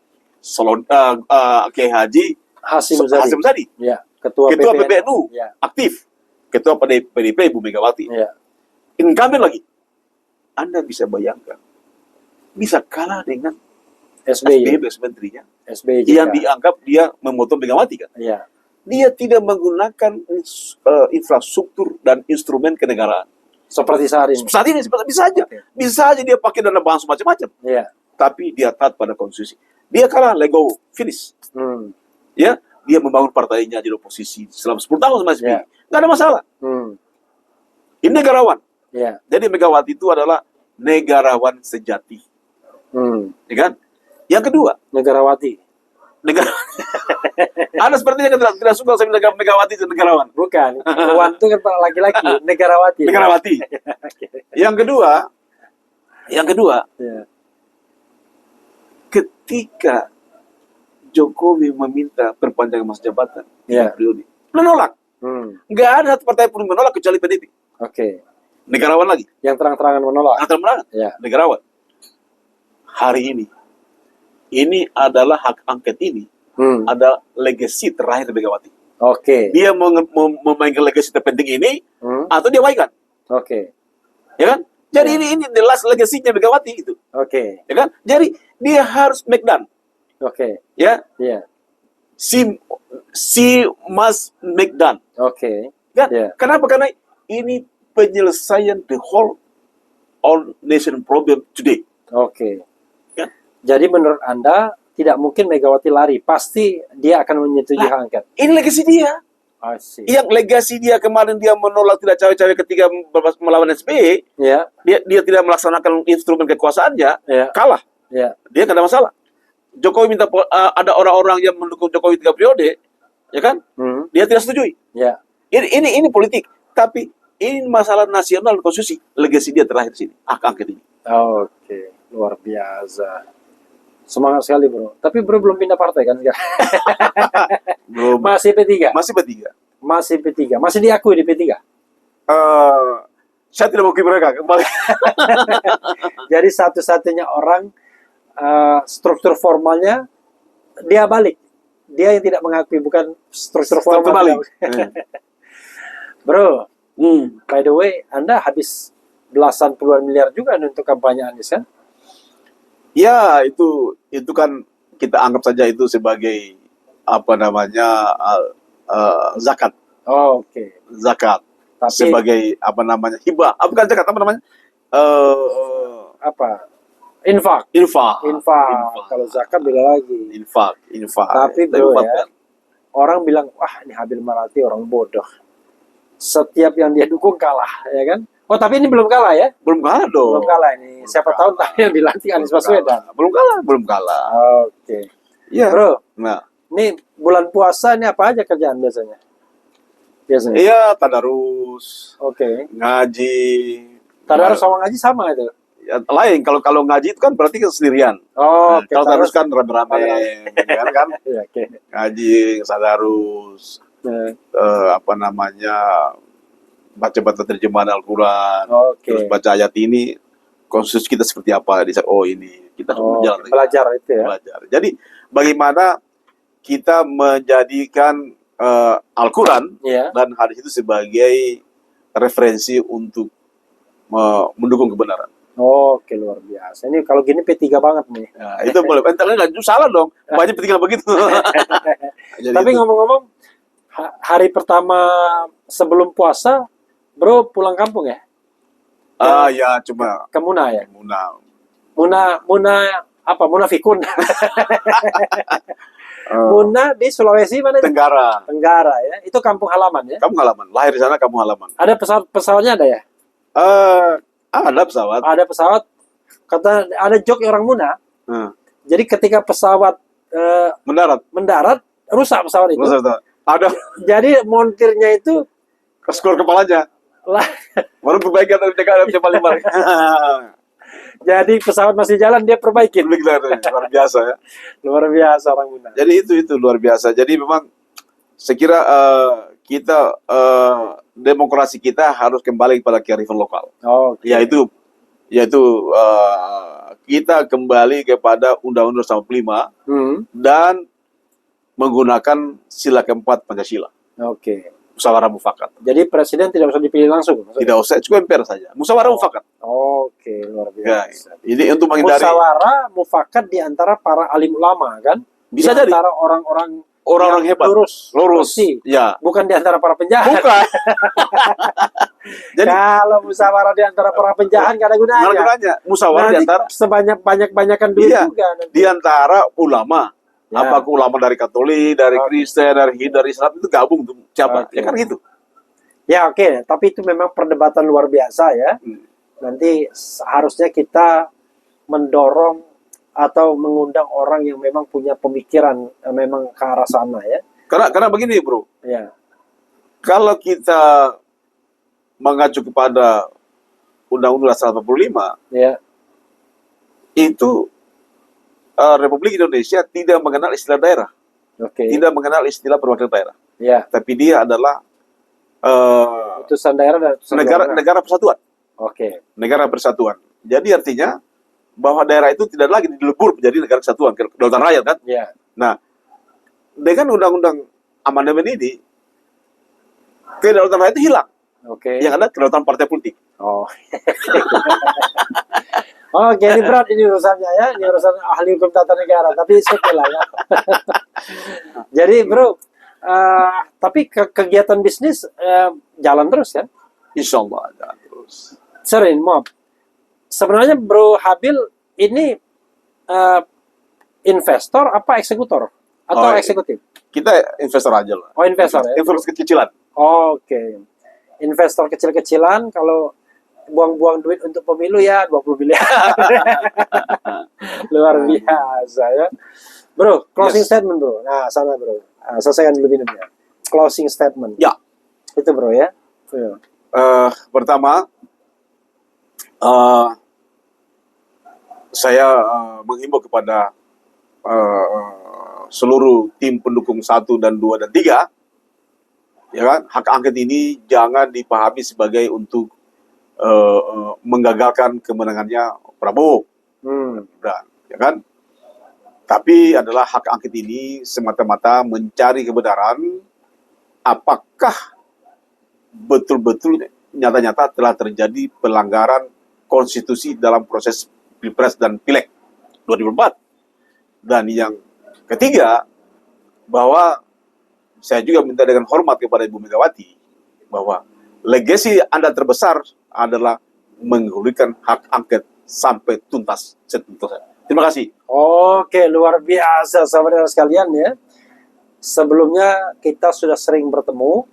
Kiai Haji Hasyim Muzadi. Ketua PBNU aktif. Ketua PDIP Ibu Megawati. Incumbent lagi. Anda bisa bayangkan, bisa kalah dengan SBY menterinya, yang dianggap dia memotong Megawati kan. Dia tidak menggunakan infrastruktur dan instrumen kenegaraan seperti saat ini. Bisa aja dia pakai dana bansos macam-macam. Tapi dia taat pada konstitusi. Dia kalah, legowo, finish. Dia membangun partainya jadi oposisi selama 10 tahun sama SBY. Nggak ada masalah. Ini negarawan. Jadi Megawati itu adalah negarawan sejati. Ya kan? Yang kedua, Negarawati. Ada sepertinya tidak suka saya bilang Megawati itu negarawan. Bukan. Wan itu kan laki-laki. Negarawati. Yang kedua, ketika Jokowi meminta perpanjangan masa jabatan, periode, menolak. Nggak ada partai pun menolak kecuali PDIP. Negarawan lagi. Yang terang-terangan menolak. Negarawan. Hari ini adalah hak angket ini. Ada legacy terakhir Megawati. Dia memainkan legacy terpenting ini, atau dia mainkan. Ya kan? Jadi ini the last legacy-nya Megawati itu. Ya kan? Jadi dia harus make done. She must make done. Kan? Kenapa? Karena ini penyelesaian the whole all nation problem today. Kan? Jadi menurut Anda tidak mungkin Megawati lari, pasti dia akan menyetujui hak angket. Ini legasi dia. Yang legasi dia kemarin dia menolak tidak cawe-cawe ketika melawan SBY. Dia tidak melaksanakan instrumen kekuasaannya, kalah. Dia tidak ada masalah. Jokowi minta ada orang-orang yang mendukung Jokowi 3 periode, ya kan? Dia tidak setujui. Ini politik, tapi ini masalah nasional konstitusi. Legasi dia terakhir sini, hak angket ini. Luar biasa. Semangat sekali bro. Tapi bro belum pindah partai kan sekarang? Belum. Masih P3? Masih P3. Masih P3. Masih diakui di P3? Saya tidak mengakui mereka kembali. Jadi satu-satunya orang struktur formalnya dia balik. Dia yang tidak mengakui, bukan struktur formal. Kembali. Bro, by the way, Anda habis belasan puluhan miliar juga untuk kampanye Anies kan? Ya, itu kan kita anggap saja itu sebagai apa namanya zakat. Oh, oke. Zakat. Tapi Sebagai apa namanya hibah. Bukan zakat, apa namanya? apa? Infak. Infak. Kalau zakat beda lagi. Infak. Tapi bro ya, orang bilang, wah ini Habib Marati orang bodoh. Setiap yang dia dukung kalah, ya kan? Oh tapi ini belum kalah ya? Belum kalah dong. Belum kalah ini. Siapa tahu tadi yang dilantik Anies Baswedan. Belum kalah. Oke. Iya. Bro, Nah, ini bulan puasa ini apa aja kerjaan biasanya? iya, tadarus, Oke. ngaji. Tadarus sama ngaji sama itu? Ya, lain. Kalau ngaji itu kan berarti sendirian. Oh, Kalau tadarus kan rame-rame, kan? Iya, oke. Ngaji, tadarus, apa namanya, baca-baca terjemahan Al-Quran, terus baca ayat ini, konsensus kita seperti apa? Oh ini, kita belajar itu ya. Belajar. Jadi bagaimana kita menjadikan Al-Quran dan hadis itu sebagai referensi untuk mendukung kebenaran. Oke, luar biasa. Ini kalau gini P3 banget nih. Nah, itu boleh. Entarnya nggak salah dong. Banyak P3 begitu. Tapi ngomong-ngomong, hari pertama sebelum puasa, bro pulang kampung ya? Ya cuma ke Muna ya? Muna apa? Munafikun. Muna di Sulawesi mana? Tenggara ya. Itu kampung halaman ya? Kampung halaman. Lahir di sana kampung halaman. Ada pesawatnya ada ya? Ada pesawat. Ada pesawat. Kata ada jok orang Muna. Jadi ketika pesawat mendarat rusak pesawat itu. Ada. Jadi montirnya itu skor kepalanya. Baru perbaikan dari jaga balik. Jadi pesawat masih jalan dia perbaikin. Luar biasa ya. Luar biasa orang Muna. Jadi itu luar biasa. Jadi memang saya kira kita demokrasi kita harus kembali kepada kearifan lokal. Yaitu kita kembali kepada Undang-Undang 45 dan menggunakan sila keempat Pancasila. Musyawarah mufakat. Jadi presiden tidak usah dipilih langsung? Tidak usah, cukup MPR saja. Musyawarah mufakat. Luar biasa. Ini untuk menghindari musyawarah mufakat di antara para alim ulama kan? Bisa jadi. Antara orang-orang hebat. Lurus. Ya. Bukan di antara para penjahat. Bukan. Jadi kalau musyawarah di antara para penjahat nggak ada gunanya. Nggak ada gunanya. Musyawarah di antara sebanyak-banyakan duit juga. Nanti. Di antara ulama. Apakah ulama dari Katolik, dari Kristen, dari Hindu, dari Islam itu gabung tuh siapa? Ya kan gitu. Ya tapi itu memang perdebatan luar biasa ya. Nanti harusnya kita mendorong atau mengundang orang yang memang punya pemikiran memang ke arah sana ya. Karena begini bro. Ya. Kalau kita mengacu kepada Undang-Undang 45, itu Republik Indonesia tidak mengenal istilah daerah, tidak mengenal istilah perwakilan daerah. Tapi dia adalah utusan daerah dan negara persatuan. Negara persatuan. Jadi artinya bahwa daerah itu tidak lagi dilebur menjadi negara kesatuan, kedaulatan rakyat kan? Nah, dengan undang-undang amandemen ini, kedaulatan rakyat itu hilang. Yang ada kedaulatan partai politik. Ini berat ini urusannya ya, ini urusan ahli hukum tata negara, tapi oke lah ya. Jadi bro, tapi kegiatan bisnis jalan terus kan? Insya Allah jalan terus. Maaf. Sebenarnya bro Habil ini investor apa eksekutor? Atau eksekutif? Kita investor aja lah. Investor ya? Investor kecil-kecilan. Investor kecil-kecilan, kalau buang-buang duit untuk pemilu ya 20 miliar. Luar biasa ya. Bro, closing statement bro. Nah, sana bro. Selesaikan dulu minumnya. Closing statement. Ya. Itu bro ya. Pertama, saya menghimbau kepada seluruh tim pendukung 1 dan 2 dan 3, ya kan, hak angket ini jangan dipahami sebagai untuk menggagalkan kemenangannya Prabowo. Dan, ya kan? Tapi adalah hak angket ini semata-mata mencari kebenaran apakah betul-betul nyata-nyata telah terjadi pelanggaran konstitusi dalam proses Pilpres dan Pileg 2004. Dan yang ketiga, bahwa saya juga minta dengan hormat kepada Ibu Megawati bahwa legasi Anda terbesar adalah menggulirkan hak angket sampai tuntas setuntasnya. Terima kasih. Oke, luar biasa saudara sekalian ya. Sebelumnya kita sudah sering bertemu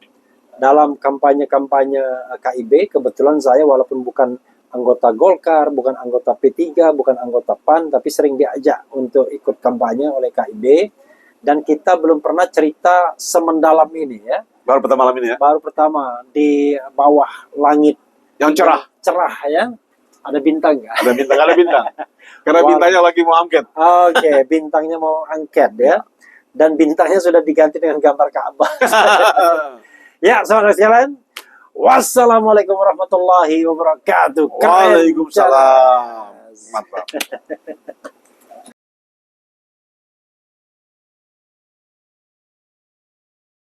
dalam kampanye-kampanye KIB. Kebetulan saya walaupun bukan anggota Golkar, bukan anggota P3, bukan anggota PAN, tapi sering diajak untuk ikut kampanye oleh KIB. Dan kita belum pernah cerita semendalam ini ya. Baru pertama malam ini ya. Baru pertama di bawah langit yang cerah. Cerah ya. Ada bintang nggak? Ada bintang, ada bintang. Karena bintangnya lagi mau angket. Oke, bintangnya mau angket ya. Dan bintangnya sudah diganti dengan gambar Ka'bah. Ya, saudara sekalian. Wassalamualaikum warahmatullahi wabarakatuh. Waalaikumsalam. Mantap.